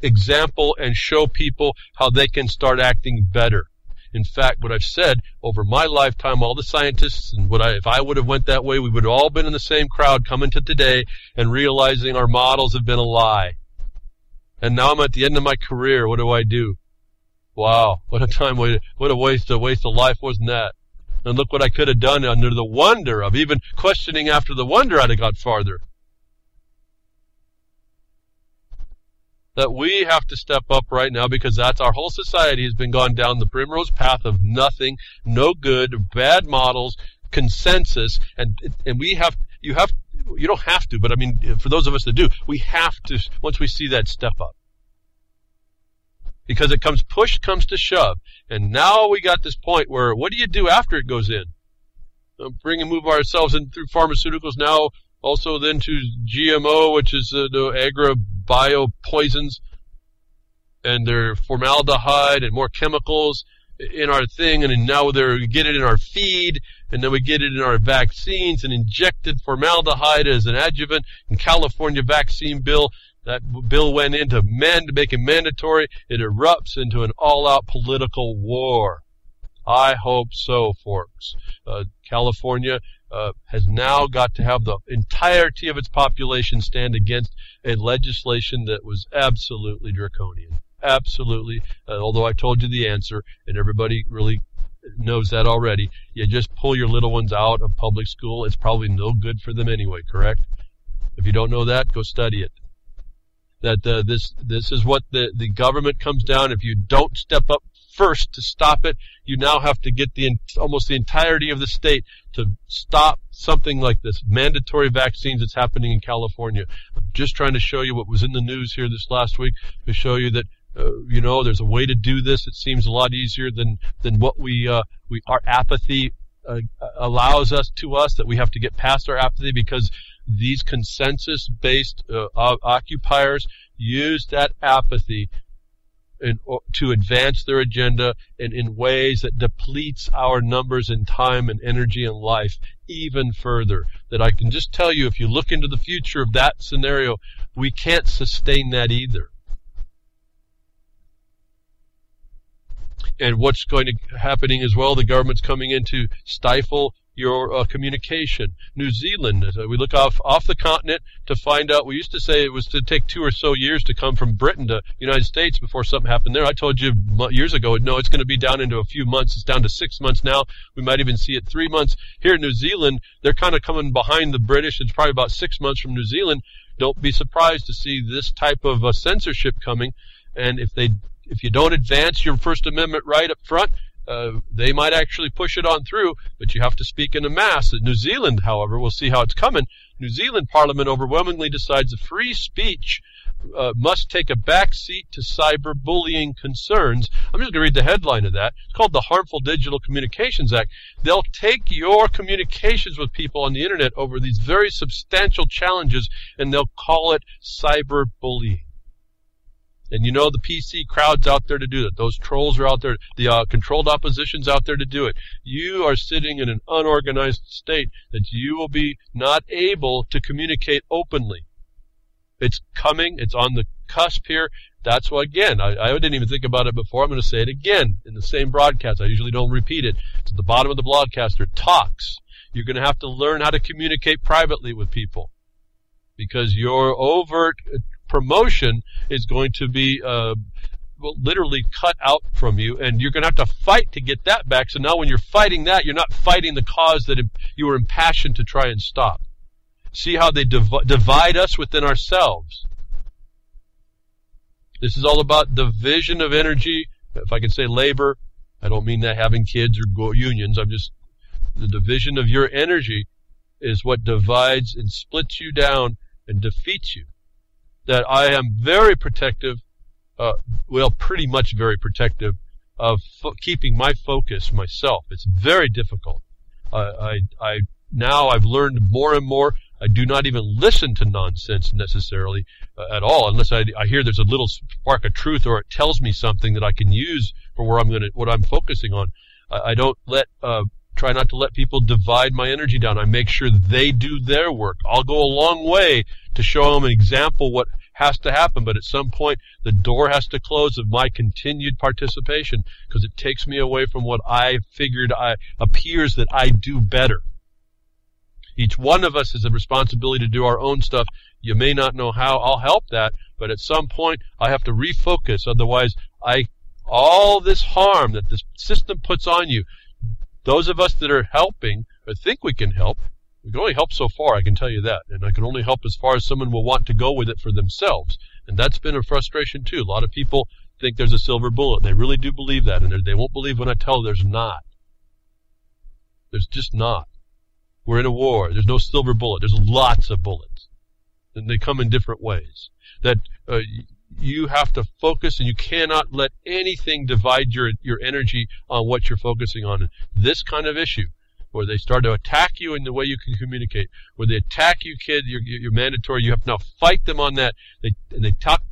example and show people how they can start acting better. In fact, what I've said over my lifetime, all the scientists, and if I would have went that way, we would have all been in the same crowd coming to today and realizing our models have been a lie. And now I'm at the end of my career. What do? Wow, what a time, what a waste of life, wasn't that? And look what I could have done under the wonder of even questioning after the wonder I'd have got farther. That we have to step up right now, because that's our whole society has been gone down the primrose path of nothing, no good, bad models, consensus, and you don't have to, but I mean, for those of us that do, we have to, once we see that, step up. Because push comes to shove. And now we got this point where, what do you do after it goes in? Move ourselves in through pharmaceuticals now, also then to GMO, which is the agro-bio poisons, and their formaldehyde and more chemicals in our thing, and now we get it in our feed, and then we get it in our vaccines, and injected formaldehyde as an adjuvant. In California vaccine bill, that bill went into make it mandatory. It erupts into an all-out political war. I hope so, folks. California has now got to have the entirety of its population stand against a legislation that was absolutely draconian. Absolutely. Although I told you the answer, and everybody really knows that already. You just pull your little ones out of public school. It's probably no good for them anyway, correct? If you don't know that, go study it. That this is what the government comes down. If you don't step up first to stop it, you now have to get almost the entirety of the state to stop something like this. Mandatory vaccines that's happening in California. I'm just trying to show you what was in the news here this last week to show you that there's a way to do this. It seems a lot easier than what our apathy allows us, that we have to get past our apathy, because these consensus-based occupiers use that apathy to advance their agenda in ways that depletes our numbers in time and energy and life even further. That I can just tell you, if you look into the future of that scenario, we can't sustain that either. And what's going to happening as well, the government's coming in to stifle your communication. New Zealand, we look off the continent to find out. We used to say it was to take 2 or so years to come from Britain to the United States before something happened there. I told you years ago, no, it's going to be down into a few months. It's down to 6 months now. We might even see it 3 months. Here in New Zealand, they're kind of coming behind the British. It's probably about 6 months from New Zealand. Don't be surprised to see this type of censorship coming. And if you don't advance your First Amendment right up front, they might actually push it on through, but you have to speak in a mass. In New Zealand, however, we'll see how it's coming. New Zealand Parliament overwhelmingly decides that free speech must take a back seat to cyberbullying concerns. I'm just going to read the headline of that. It's called the Harmful Digital Communications Act. They'll take your communications with people on the internet over these very substantial challenges, and they'll call it cyberbullying. And the PC crowd's out there to do that. Those trolls are out there. The controlled opposition's out there to do it. You are sitting in an unorganized state that you will be not able to communicate openly. It's coming. It's on the cusp here. That's why, again, I didn't even think about it before. I'm going to say it again in the same broadcast. I usually don't repeat it. It's at the bottom of the broadcaster. Talks. You're going to have to learn how to communicate privately with people, because your overt promotion is going to be literally cut out from you, and you're going to have to fight to get that back. So now when you're fighting that, you're not fighting the cause that you were impassioned to try and stop. See how they divide us within ourselves. This is all about division of energy. If I can say labor, I don't mean that having kids or unions. I'm just, the division of your energy is what divides and splits you down and defeats you. That I am very protective, pretty much very protective of keeping my focus myself. It's very difficult. Now I've learned more and more. I do not even listen to nonsense necessarily at all, unless I hear there's a little spark of truth, or it tells me something that I can use for what I'm focusing on. I don't try not to let people divide my energy down. I make sure they do their work. I'll go a long way to show them an example what has to happen, but at some point the door has to close of my continued participation, because it takes me away from what I figured appears that I do better. Each one of us has a responsibility to do our own stuff. You may not know how. I'll help that, but at some point I have to refocus. Otherwise, all this harm that this system puts on you, those of us that are helping or think we can help, we can only help so far, I can tell you that. And I can only help as far as someone will want to go with it for themselves. And that's been a frustration too. A lot of people think there's a silver bullet. They really do believe that, and they won't believe when I tell them there's not. There's just not. We're in a war. There's no silver bullet. There's lots of bullets. And they come in different ways. That you have to focus, and you cannot let anything divide your energy on what you're focusing on. This kind of issue, where they start to attack you in the way you can communicate, where they attack you, kid, you're mandatory. You have to now fight them on that. They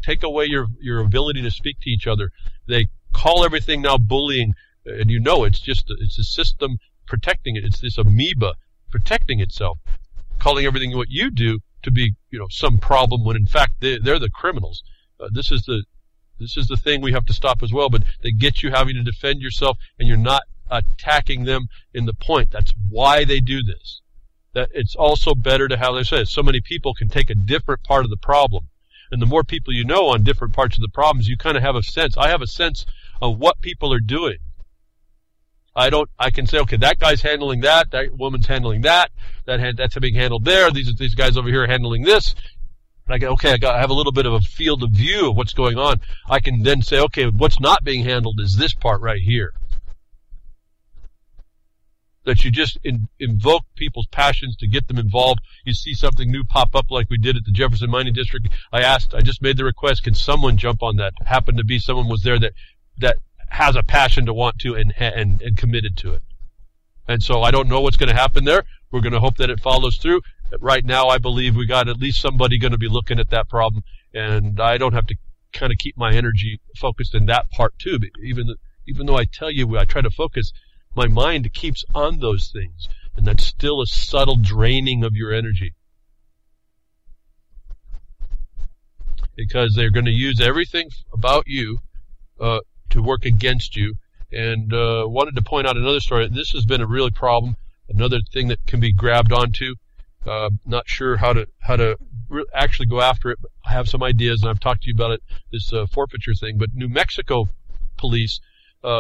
take away your ability to speak to each other. They call everything now bullying, and it's a system protecting it. It's this amoeba protecting itself, calling everything what you do to be, some problem, when in fact they're the criminals. This is the thing we have to stop as well. But they get you having to defend yourself, and you're not attacking them in the point. That's why they do this. That it's also better to have, as I said, so many people can take a different part of the problem, and the more people you know on different parts of the problems, you kind of have a sense. I have a sense of what people are doing. I can say, okay, that guy's handling that woman's handling that's being handled there, these guys over here are handling this. And I go, okay, I have a little bit of a field of view of what's going on. I can then say, okay, what's not being handled is this part right here. That you just invoke people's passions to get them involved. You see something new pop up like we did at the Jefferson Mining District. I just made the request, can someone jump on that? Happened to be someone was there that has a passion to want to and committed to it. And so I don't know what's going to happen there. We're going to hope that it follows through. Right now, I believe we got at least somebody going to be looking at that problem, and I don't have to kind of keep my energy focused in that part too. But even though I tell you I try to focus, my mind keeps on those things, and that's still a subtle draining of your energy. Because they're going to use everything about you to work against you. And wanted to point out another story. This has been a really problem, another thing that can be grabbed onto. Not sure how to actually go after it, but I have some ideas, and I've talked to you about it, this forfeiture thing. But New Mexico police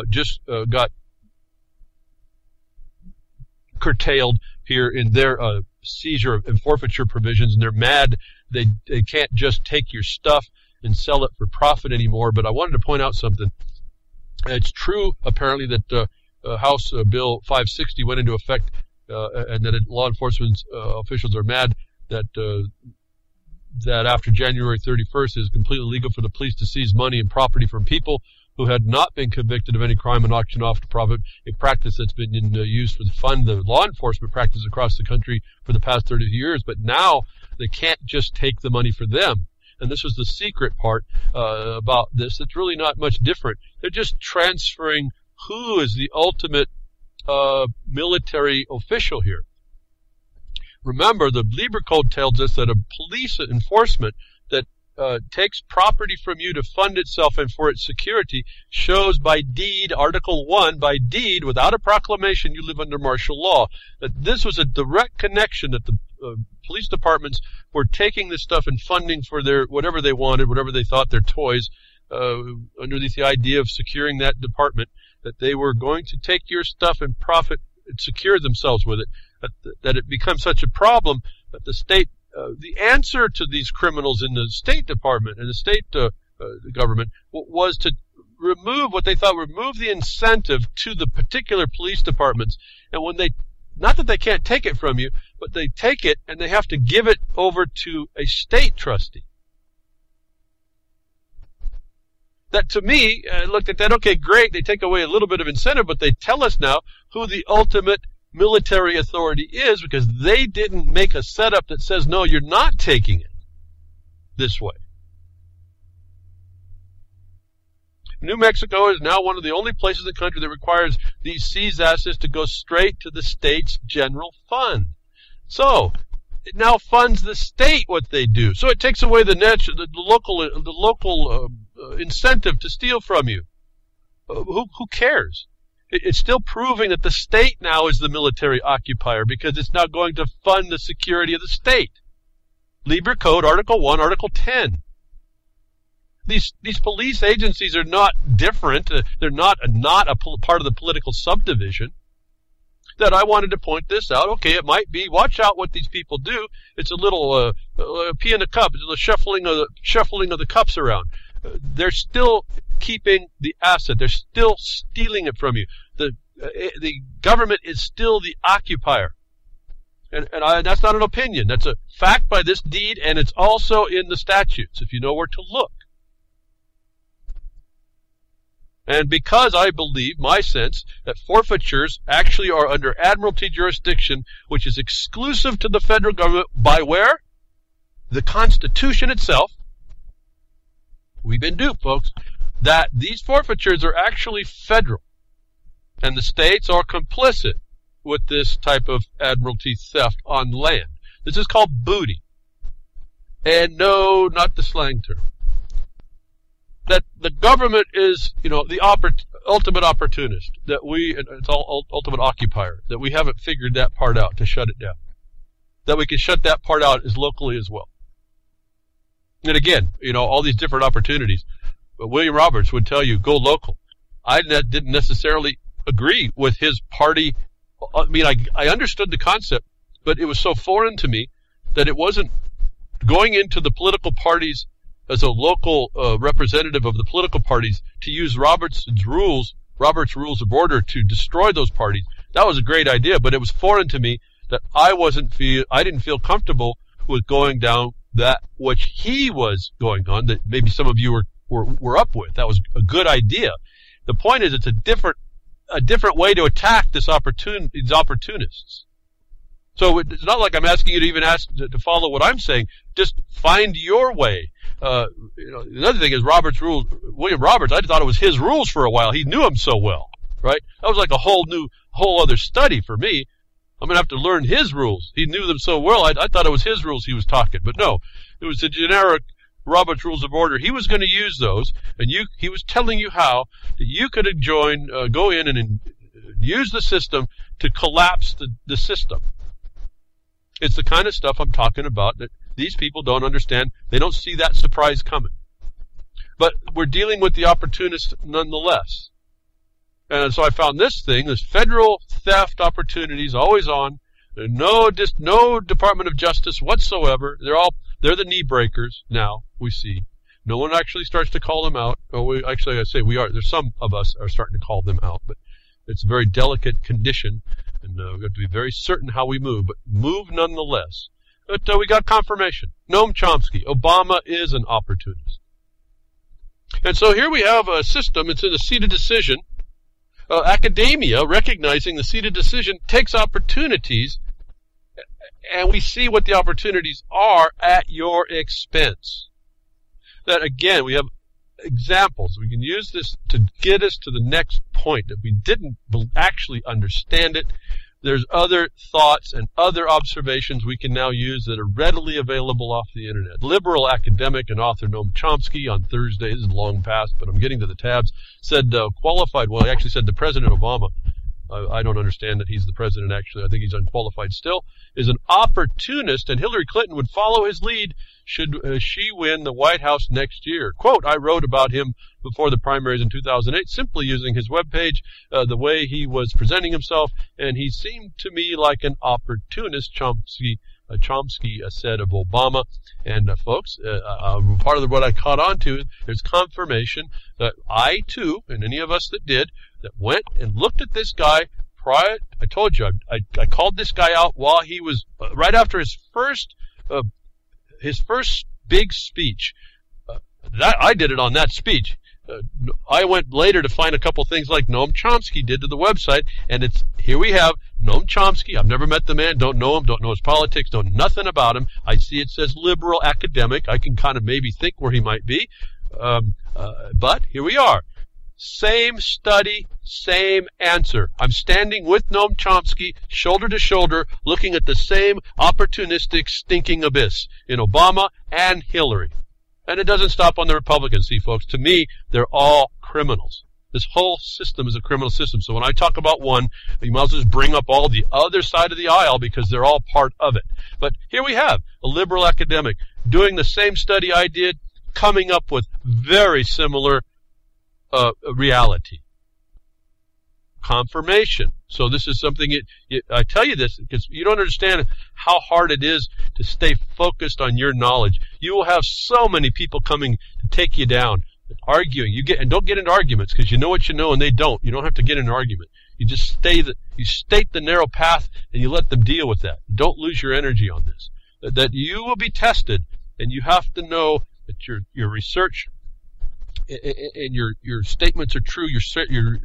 just got curtailed here in their seizure and forfeiture provisions, and they're mad. They can't just take your stuff and sell it for profit anymore. But I wanted to point out something. It's true, apparently, that House Bill 560 went into effect, and that law enforcement officials are mad that after January 31st, it is completely legal for the police to seize money and property from people who had not been convicted of any crime and auction off to profit, a practice that's been used to fund the law enforcement practice across the country for the past 30 years. But now they can't just take the money for them. And this was the secret part about this. It's really not much different. They're just transferring who is the ultimate military official here. Remember, the Lieber Code tells us that a police enforcement that takes property from you to fund itself and for its security shows by deed, Article 1, by deed, without a proclamation, you live under martial law. That this was a direct connection that the police departments were taking this stuff and funding for their whatever they wanted, whatever they thought, their toys, underneath the idea of securing that department, that they were going to take your stuff and profit and secure themselves with it. That it becomes such a problem that the state, the answer to these criminals in the State Department and the state government was to remove what they thought remove the incentive to the particular police departments. And when they, not that they can't take it from you, but they take it and they have to give it over to a state trustee. That to me, I looked at that, okay, great, they take away a little bit of incentive, but they tell us now who the ultimate military authority is, because they didn't make a setup that says, no, you're not taking it this way. New Mexico is now one of the only places in the country that requires these seized assets to go straight to the state's general fund. So it now funds the state what they do. So it takes away the local incentive to steal from you. Who cares? It's still proving that the state now is the military occupier, because it's now going to fund the security of the state. Libre Code, Article 1, Article 10. These police agencies are not different. They're not a part of the political subdivision. That I wanted to point this out. Okay, it might be. Watch out what these people do. It's a little pea in a cup. It's a shuffling of the cups around. They're still keeping the asset. They're still stealing it from you. The government is still the occupier. And that's not an opinion. That's a fact by this deed, and it's also in the statutes, if you know where to look. And because I believe, my sense, that forfeitures actually are under admiralty jurisdiction, which is exclusive to the federal government by where? The Constitution itself. We've been duped, folks, that these forfeitures are actually federal. And the states are complicit with this type of admiralty theft on land. This is called booty. And no, not the slang term. That the government is, the ultimate opportunist, that it's all ultimate occupier, that we haven't figured that part out to shut it down. That we can shut that part out as locally as well. And again, all these different opportunities. But William Roberts would tell you, go local. I didn't necessarily agree with his party. I mean, I understood the concept, but it was so foreign to me that it wasn't going into the political parties as a local representative of the political parties to use Robert's rules of order to destroy those parties. That was a great idea, but it was foreign to me that I didn't feel comfortable with going down that which he was going on, that maybe some of you were up with. That was a good idea. The point is, it's a different way to attack these opportunists. So it's not like I'm asking you to even ask to follow what I'm saying. Just find your way. Another thing is Robert's rules. William Roberts, I thought it was his rules for a while. He knew them so well, right? That was like a whole other study for me. I'm going to have to learn his rules. He knew them so well. I thought it was his rules he was talking. But no, it was the generic Robert's Rules of Order. He was going to use those, and he was telling you how that you could go in and use the system to collapse the system. It's the kind of stuff I'm talking about that these people don't understand. They don't see that surprise coming. But we're dealing with the opportunist nonetheless. And so I found this federal theft opportunities always on. No Department of Justice whatsoever. They're the knee breakers now, we see. No one actually starts to call them out. There's some of us are starting to call them out, but it's a very delicate condition, and we have to be very certain how we move, but move nonetheless. But we got confirmation. Noam Chomsky, Obama is an opportunist. And so here we have a system, it's in the seat of decision. Academia, recognizing the seat of decision, takes opportunities, and we see what the opportunities are at your expense. That, again, we have examples. We can use this to get us to the next point, that we didn't actually understand it. There's other thoughts and other observations we can now use that are readily available off the internet. Liberal academic and author Noam Chomsky on Thursday, this is long past, but I'm getting to the tabs, said he actually said the President Obama, I don't understand that he's the president actually, I think he's unqualified still, is an opportunist, and Hillary Clinton would follow his lead should she win the White House next year. Quote, I wrote about him before the primaries in 2008, simply using his webpage, the way he was presenting himself, and he seemed to me like an opportunist, Chomsky Chomsky said of Obama. And folks, part of what I caught on to, there's confirmation that I too, and any of us that did, that went and looked at this guy prior. I told you, I called this guy out while he was, right after his first big speech. I did it on that speech. I went later to find a couple things like Noam Chomsky did to the website, and here we have Noam Chomsky. I've never met the man, don't know him, don't know his politics, know nothing about him. I see it says liberal academic. I can kind of maybe think where he might be, but here we are. Same study, same answer. I'm standing with Noam Chomsky, shoulder to shoulder, looking at the same opportunistic, stinking abyss in Obama and Hillary. And it doesn't stop on the Republicans. See, folks, to me, they're all criminals. This whole system is a criminal system. So when I talk about one, you might as well just bring up all the other side of the aisle because they're all part of it. But here we have a liberal academic doing the same study I did, coming up with very similar reality. Confirmation. So this is something, I tell you this because you don't understand how hard it is to stay focused on your knowledge. You will have so many people coming to take you down, arguing. And don't get into arguments because you know what you know and they don't. You don't have to get in an argument. You just state the narrow path and you let them deal with that. Don't lose your energy on this. That you will be tested, and you have to know that your research and your statements are true. Your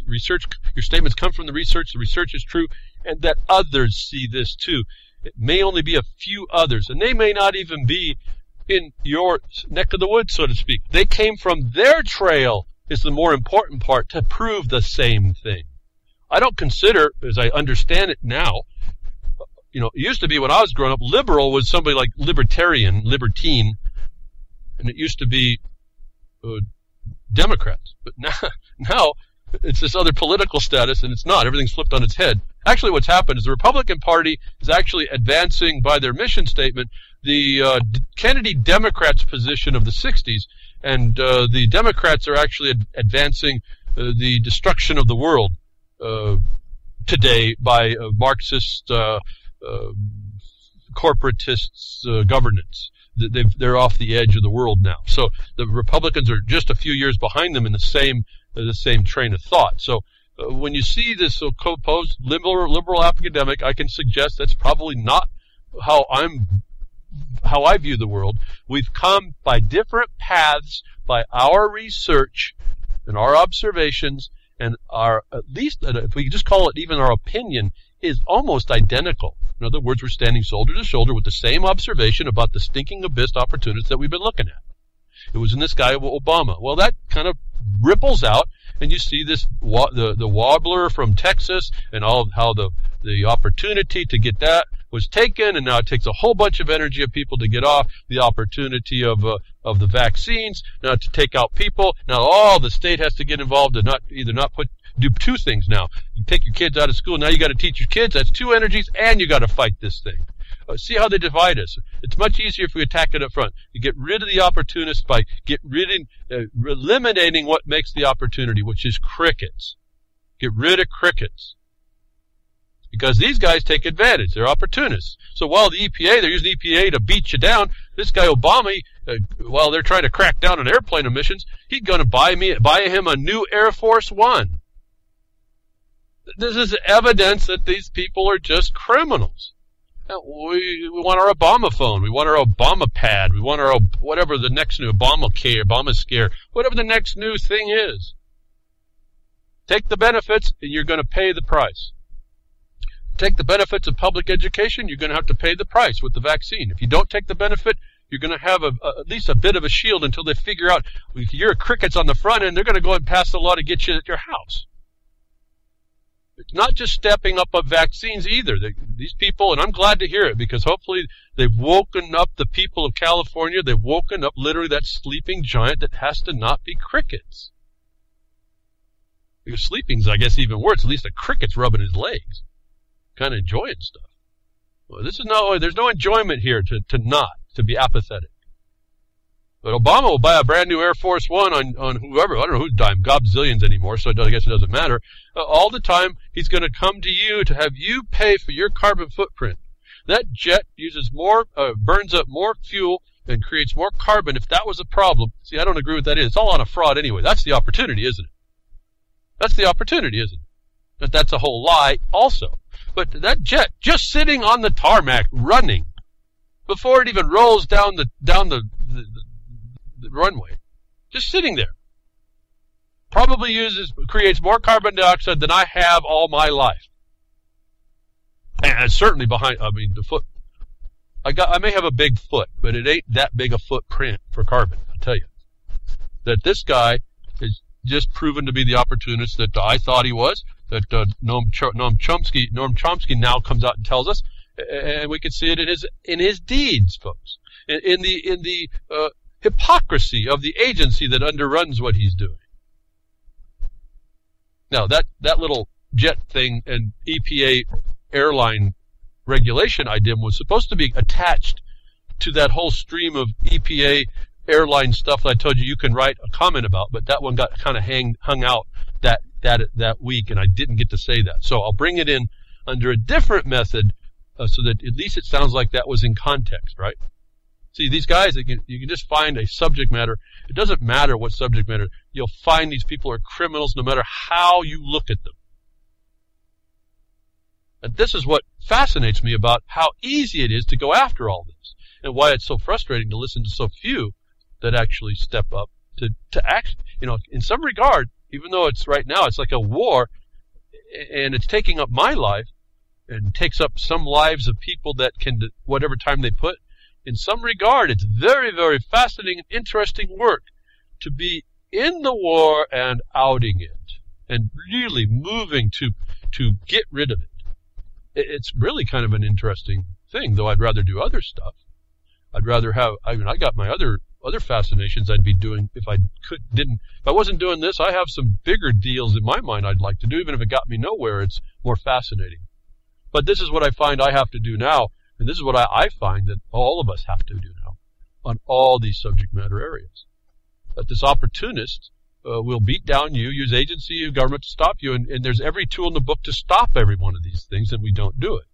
research, your statements come from the research is true, and that others see this too. It may only be a few others, and they may not even be in your neck of the woods, so to speak. They came from their trail is the more important part to prove the same thing. I don't consider, as I understand it now, it used to be when I was growing up, liberal was somebody like libertarian, libertine, and it used to be Democrats. But now it's this other political status, and it's not. Everything's flipped on its head. Actually, what's happened is the Republican Party is actually advancing by their mission statement the Kennedy Democrats' position of the 60s, and the Democrats are actually advancing the destruction of the world today by Marxist corporatists' governance. They're off the edge of the world now. So the Republicans are just a few years behind them in the same train of thought. So when you see this co-opposed liberal academic, I can suggest that's probably not how I view the world. We've come by different paths by our research and our observations, and our, at least if we just call it even our opinion, is almost identical. In other words, we're standing shoulder to shoulder with the same observation about the stinking abyss opportunists that we've been looking at. It was in this guy Obama. Well, that kind of ripples out, and you see this the wobbler from Texas, and all how the opportunity to get that was taken, and now it takes a whole bunch of energy of people to get off the opportunity of the vaccines, now to take out people. Now all the state has to get involved and do two things now. You take your kids out of school, now you got to teach your kids. That's two energies, and you got to fight this thing. See how they divide us. It's much easier if we attack it up front. You get rid of the opportunists by eliminating what makes the opportunity, which is crickets. Get rid of crickets. Because these guys take advantage. They're opportunists. So while the EPA, they're using EPA to beat you down, this guy Obama, while they're trying to crack down on airplane emissions, he's going to buy him a new Air Force One. This is evidence that these people are just criminals. We want our Obama phone. We want our Obama pad. We want our whatever the next new Obama scare, whatever the next new thing is. Take the benefits, and you're going to pay the price. Take the benefits of public education, you're going to have to pay the price with the vaccine. If you don't take the benefit, you're going to have at least a bit of a shield until they figure out if you're crickets on the front end, they're going to go and pass a law to get you at your house. It's not just stepping up of vaccines either. These people, and I'm glad to hear it, because hopefully they've woken up the people of California. They've woken up literally that sleeping giant that has to not be crickets. Because sleeping's, I guess, even worse. At least a cricket's rubbing his legs. Kind of enjoying stuff. Well, there's no enjoyment here to be apathetic. But Obama will buy a brand new Air Force One on whoever, I don't know whose dime, gobzillions anymore, so I guess it doesn't matter. All the time, he's going to come to you to have you pay for your carbon footprint. That jet uses more, burns up more fuel and creates more carbon. If that was a problem, see, I don't agree with that. It's all on a fraud anyway. That's the opportunity, isn't it? That's the opportunity, isn't it? But that's a whole lie also. But that jet just sitting on the tarmac running before it even rolls down the runway, just sitting there, probably creates more carbon dioxide than I have all my life. And certainly the foot. I may have a big foot, but it ain't that big a footprint for carbon, I'll tell you. That this guy is just proven to be the opportunist that I thought he was, that Noam Chomsky now comes out and tells us, and we can see it in his deeds, folks, in the hypocrisy of the agency that underruns what he's doing. Now, that little jet thing and EPA airline regulation I did was supposed to be attached to that whole stream of EPA airline stuff that I told you can write a comment about, but that one got kind of hung out that week, and I didn't get to say that. So I'll bring it in under a different method so that at least it sounds like that was in context, right? See, these guys, you can just find a subject matter. It doesn't matter what subject matter. You'll find these people are criminals no matter how you look at them. And this is what fascinates me about how easy it is to go after all this, and why it's so frustrating to listen to so few that actually step up to act. In some regard, even though it's right now, it's like a war, and it's taking up my life, and takes up some lives of people that can, whatever time they put. In some regard, it's very, very fascinating and interesting work to be in the war and outing it, and really moving to get rid of it. It's really kind of an interesting thing, though I'd rather do other stuff. I'd rather I got my other fascinations I'd be doing if I wasn't doing this. I have some bigger deals in my mind I'd like to do, even if it got me nowhere. It's more fascinating. But this is what I find I have to do now, and this is what I find that all of us have to do now on all these subject matter areas. That this opportunist will beat down you, use agency of government to stop you, and there's every tool in the book to stop every one of these things, and we don't do it.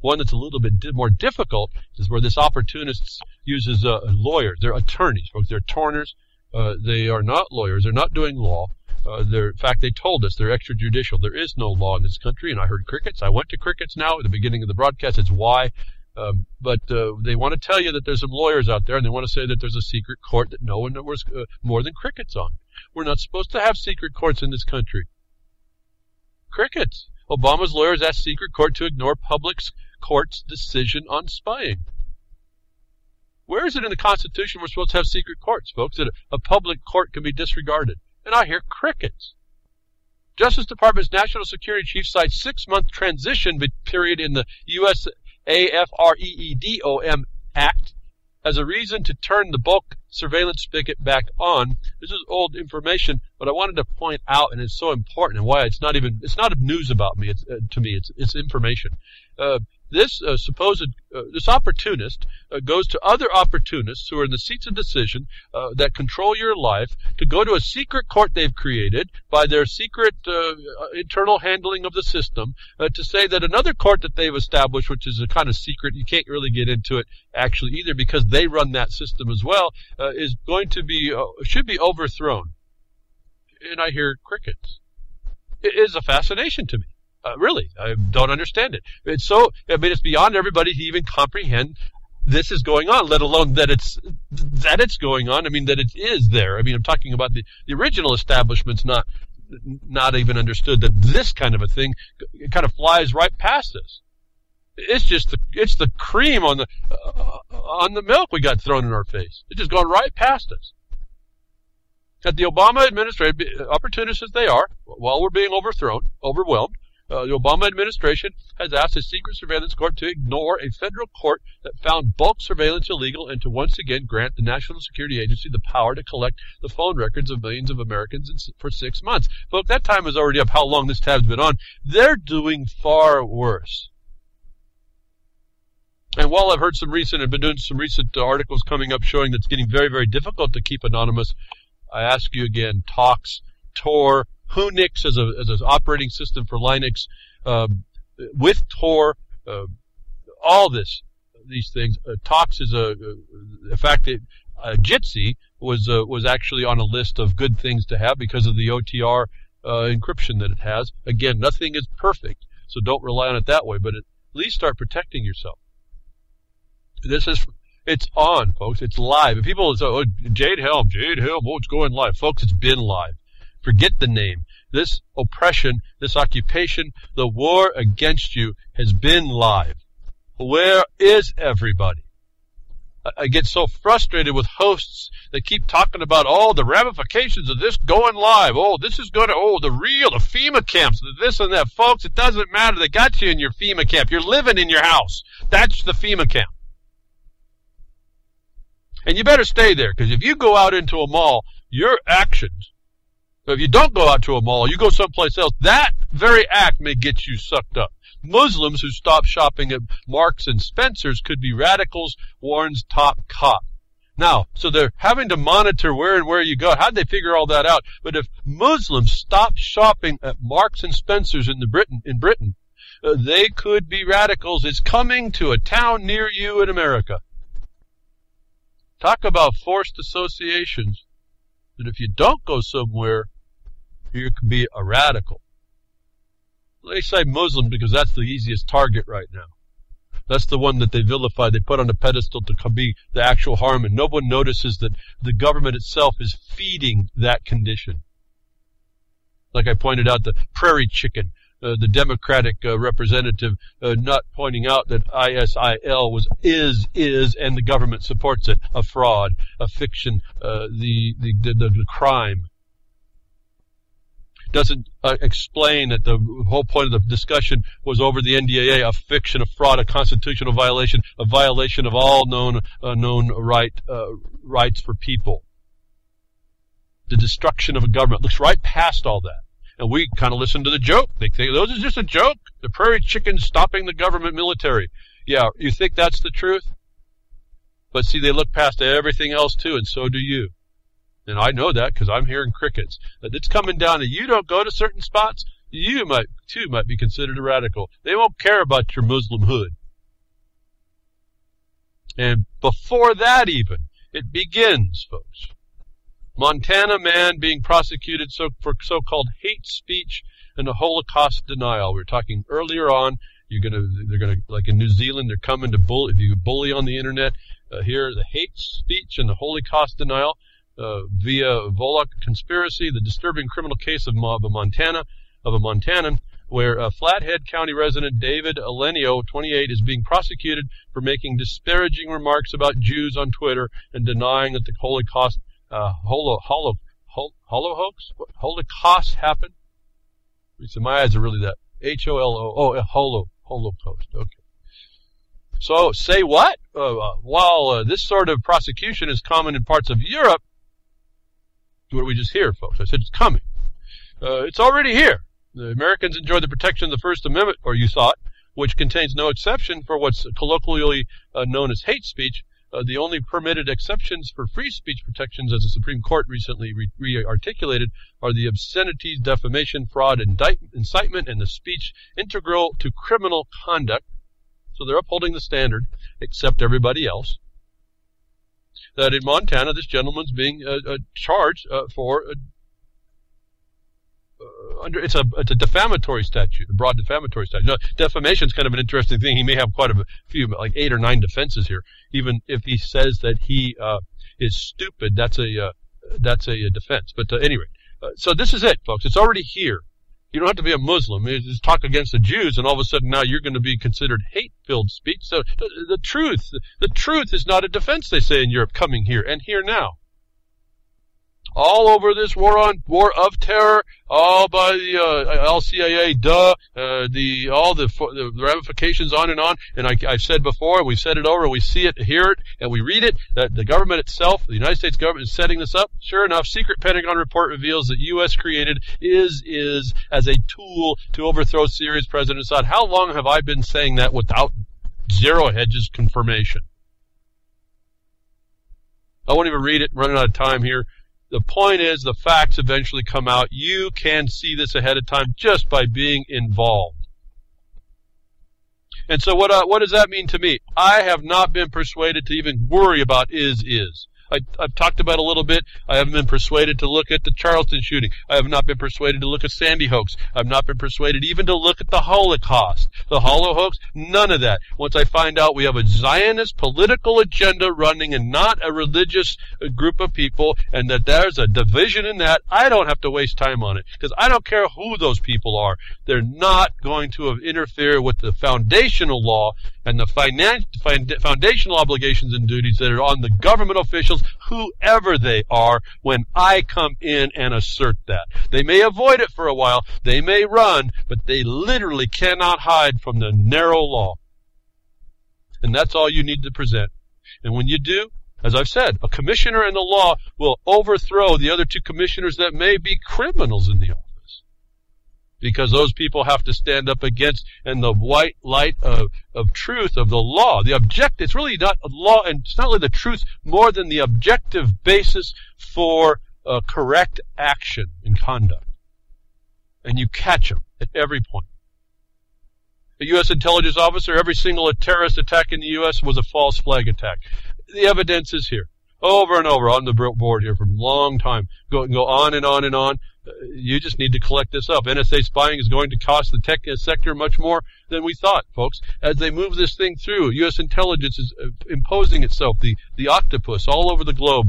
One that's a little bit more difficult is where this opportunist uses lawyers. They're attorneys, folks. They're attorneys. They are not lawyers. They're not doing law. In fact, they told us they're extrajudicial. There is no law in this country, and I heard crickets. I went to crickets now at the beginning of the broadcast. It's why. But they want to tell you that there's some lawyers out there, and they want to say that there's a secret court that no one knows more than crickets on. We're not supposed to have secret courts in this country. Crickets. Obama's lawyers asked secret court to ignore public court's decision on spying. Where is it in the Constitution we're supposed to have secret courts, folks, that a public court can be disregarded? And I hear crickets. Justice Department's National Security Chief cites 6-month transition period in the U.S. AFREEDOM Act as a reason to turn the bulk surveillance spigot back on. This is old information, but I wanted to point out, and it's so important, and why it's not news about me. It's information. This opportunist goes to other opportunists who are in the seats of decision that control your life to go to a secret court they've created by their secret internal handling of the system to say that another court that they've established, which is a kind of secret, you can't really get into it actually either because they run that system as well, is going to be should be overthrown. And I hear crickets. It is a fascination to me. Really, I don't understand it. It's beyond everybody to even comprehend this is going on, let alone that it's going on. That it is there. I'm talking about the original establishment's not even understood that this kind of a thing kind of flies right past us. It's the cream on the milk we got thrown in our face. It's just going right past us. At the Obama administration, opportunists as they are, while we're being overwhelmed, the Obama administration has asked a secret surveillance court to ignore a federal court that found bulk surveillance illegal and to once again grant the National Security Agency the power to collect the phone records of millions of Americans for 6 months. Folks, that time is already up how long this tab's been on. They're doing far worse. And while I've been doing some recent articles coming up showing that it's getting very, very difficult to keep anonymous, I ask you again, Tox, Tor, Unix as an operating system for Linux, with Tor, all these things. Talks is in fact, Jitsi was actually on a list of good things to have because of the OTR encryption that it has. Again, nothing is perfect, so don't rely on it that way, but at least start protecting yourself. It's on, folks. It's live. If people say, oh, Jade Helm, oh, it's going live. Folks, it's been live. Forget the name. This oppression, this occupation, the war against you has been live. Where is everybody? I get so frustrated with hosts that keep talking about, oh, the ramifications of this going live. Oh, this is going to, the FEMA camps, this and that. Folks, it doesn't matter. They got you in your FEMA camp. You're living in your house. That's the FEMA camp. And you better stay there, because if you go out into a mall, your actions, if you don't go out to a mall, you go someplace else, that very act may get you sucked up. Muslims who stop shopping at Marks and Spencer's could be radicals, warns top cop. Now, so they're having to monitor where and where you go. How'd they figure all that out? But if Muslims stop shopping at Marks and Spencer's in Britain, they could be radicals. It's coming to a town near you in America. Talk about forced associations. That if you don't go somewhere, you can be a radical. They say Muslim because that's the easiest target right now. That's the one that they vilify. They put on a pedestal to be the actual harm, and no one notices that the government itself is feeding that condition. Like I pointed out, the prairie chicken, the Democratic representative not pointing out that ISIL is, and the government supports it, a fraud, a fiction, the crime. Doesn't explain that the whole point of the discussion was over the NDAA, a fiction, a fraud, a constitutional violation, a violation of all known rights for people. The destruction of a government looks right past all that. And we kind of listen to the joke. They think, those is just a joke. The prairie chickens stopping the government military. Yeah, you think that's the truth? But see, they look past everything else too, and so do you. And I know that because I'm hearing crickets. That it's coming down to you don't go to certain spots, you might be considered a radical. They won't care about your Muslim hood. And before that even, it begins, folks. Montana man being prosecuted for so-called hate speech and a Holocaust denial. We were talking earlier on. They're gonna like in New Zealand, they're coming to bully. If you bully on the internet, here the hate speech and the Holocaust denial. Via Volok conspiracy, the disturbing criminal case of a Montanan, where Flathead County resident David Alenio, 28, is being prosecuted for making disparaging remarks about Jews on Twitter and denying that the Holocaust Holocaust happened. So my eyes are really that Holocaust. Okay. So say what? While this sort of prosecution is common in parts of Europe. What we just hear, folks. I said it's coming. It's already here. The Americans enjoy the protection of the First Amendment, or you thought, which contains no exception for what's colloquially known as hate speech. The only permitted exceptions for free speech protections, as the Supreme Court recently re-articulated, are the obscenities, defamation, fraud, incitement, and the speech integral to criminal conduct. So they're upholding the standard, except everybody else. That in Montana, this gentleman's being charged for it's a defamatory statute, a broad defamatory statute. Now, defamation is kind of an interesting thing. He may have quite a few, like 8 or 9 defenses here. Even if he says that he is stupid, that's a defense. But anyway, so this is it, folks. It's already here. You don't have to be a Muslim. You just talk against the Jews, and all of a sudden now you're going to be considered hate-filled speech. So the truth is not a defense, they say in Europe, coming here and here now. All over this war of terror, all by the LCAA, all the ramifications on. And I've said before, we've said it over, we see it, hear it, and we read it, that the government itself, the United States government, is setting this up. Sure enough, secret Pentagon report reveals that U.S. created is as a tool to overthrow Syria's President Assad. How long have I been saying that without Zero Hedge's confirmation? I won't even read it, running out of time here. The point is, the facts eventually come out. You can see this ahead of time just by being involved. And so what does that mean to me? I have not been persuaded to even worry about is. I've talked about a little bit. I haven't been persuaded to look at the Charleston shooting. I have not been persuaded to look at Sandy hoax. I've not been persuaded even to look at the Holocaust. The Holo hoax, none of that. Once I find out we have a Zionist political agenda running and not a religious group of people, and that there's a division in that, I don't have to waste time on it. Because I don't care who those people are. They're not going to interfere with the foundational law and the foundational obligations and duties that are on the government officials, whoever they are, when I come in and assert that. They may avoid it for a while, they may run, but they literally cannot hide from the narrow law. And that's all you need to present. And when you do, as I've said, a commissioner in the law will overthrow the other two commissioners that may be criminals in the office. Because those people have to stand up against, and the white light of truth of the law. The objective, it's really not a law, and it's not really the truth more than the objective basis for correct action and conduct. And you catch them at every point. A U.S. intelligence officer, every single terrorist attack in the U.S. was a false flag attack. The evidence is here. Over and over on the board here for a long time. Go on and on and on. You just need to collect this up. NSA spying is going to cost the tech sector much more than we thought, folks. As they move this thing through, U.S. intelligence is imposing itself, the octopus all over the globe.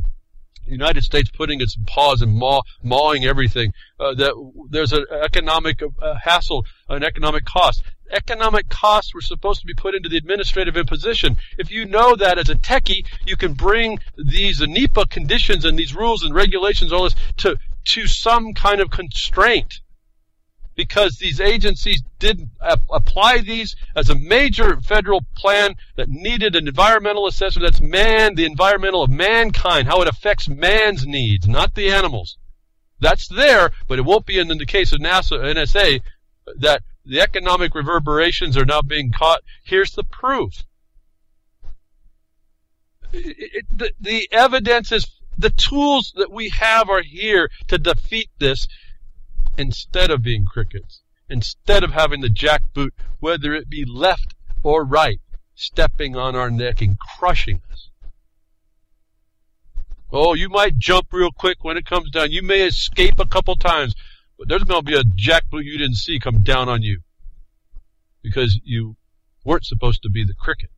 The United States putting its paws and mawing everything. That there's an economic hassle, an economic cost. Economic costs were supposed to be put into the administrative imposition. If you know that as a techie, you can bring these NEPA conditions and these rules and regulations, all this, to some kind of constraint. Because these agencies didn't apply these as a major federal plan that needed an environmental assessment. That's the environmental of mankind, how it affects man's needs, not the animals. That's there, but it won't be in the case of NSA, that the economic reverberations are now being caught. Here's the proof. The evidence is, the tools that we have are here to defeat this, instead of being crickets, instead of having the jackboot, whether it be left or right, stepping on our neck and crushing us. Oh, you might jump real quick when it comes down. You may escape a couple times, but there's going to be a jackboot you didn't see come down on you because you weren't supposed to be the cricket.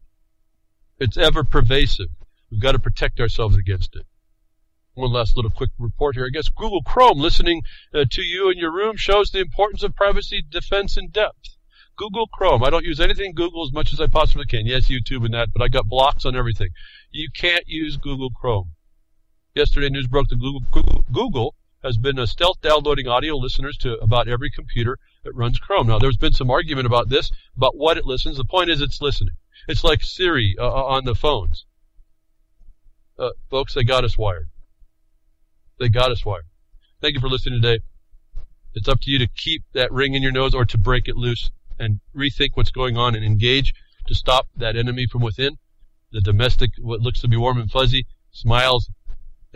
It's ever pervasive. We've got to protect ourselves against it. One last little quick report here. I guess Google Chrome, listening to you in your room, shows the importance of privacy, defense, and depth. Google Chrome. I don't use anything Google as much as I possibly can. Yes, YouTube and that, but I got blocks on everything. You can't use Google Chrome. Yesterday, news broke that Google has been stealth downloading audio listeners to about every computer that runs Chrome. Now, there's been some argument about this, about what it listens. The point is it's listening. It's like Siri on the phones. Folks, they got us wired. They got us wired. Thank you for listening today. It's up to you to keep that ring in your nose or to break it loose and rethink what's going on and engage to stop that enemy from within. The domestic, what looks to be warm and fuzzy, smiles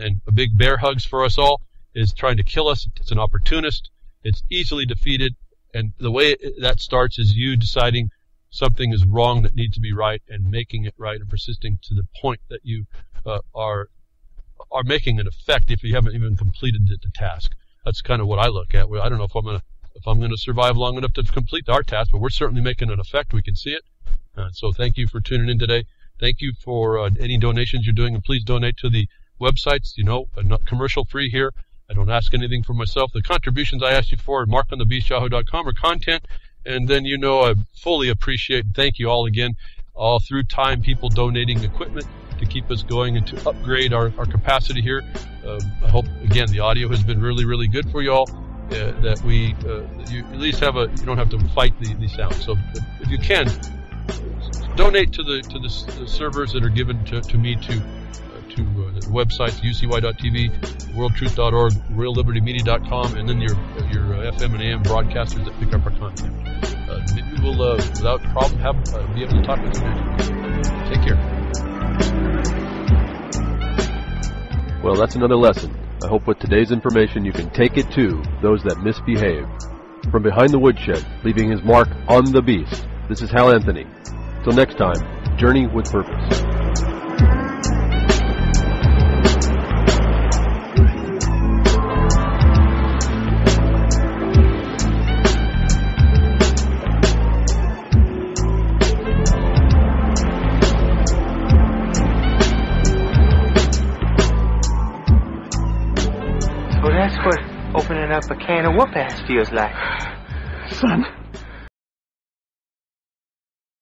and a big bear hugs for us all, is trying to kill us. It's an opportunist. It's easily defeated. And the way that starts is you deciding something is wrong that needs to be right and making it right and persisting to the point that you are making an effect if you haven't even completed the task. That's kind of what I look at. I don't know if I'm going to survive long enough to complete our task, but we're certainly making an effect. We can see it. So thank you for tuning in today. Thank you for any donations you're doing, and please donate to the websites. Not commercial free here. I don't ask anything for myself. The contributions I ask you for at markonthebeast.yahoo.com are content, and then I fully appreciate and thank you all again. All through time, people donating equipment to keep us going and to upgrade our capacity here. I hope, again, the audio has been really, really good for you all, that you at least you don't have to fight the sound. So if you can, donate to the servers that are given to me to the websites, ucy.tv, worldtruth.org, reallibertymedia.com, and then your FM and AM broadcasters that pick up our content. Maybe we'll, without problem, be able to talk with you next week. Take care. Well, that's another lesson. I hope with today's information you can take it to those that misbehave. From behind the woodshed, leaving his mark on the beast, this is Hal Anthony. Till next time, journey with purpose. So that's what opening up a can of whoop-ass feels like. Son,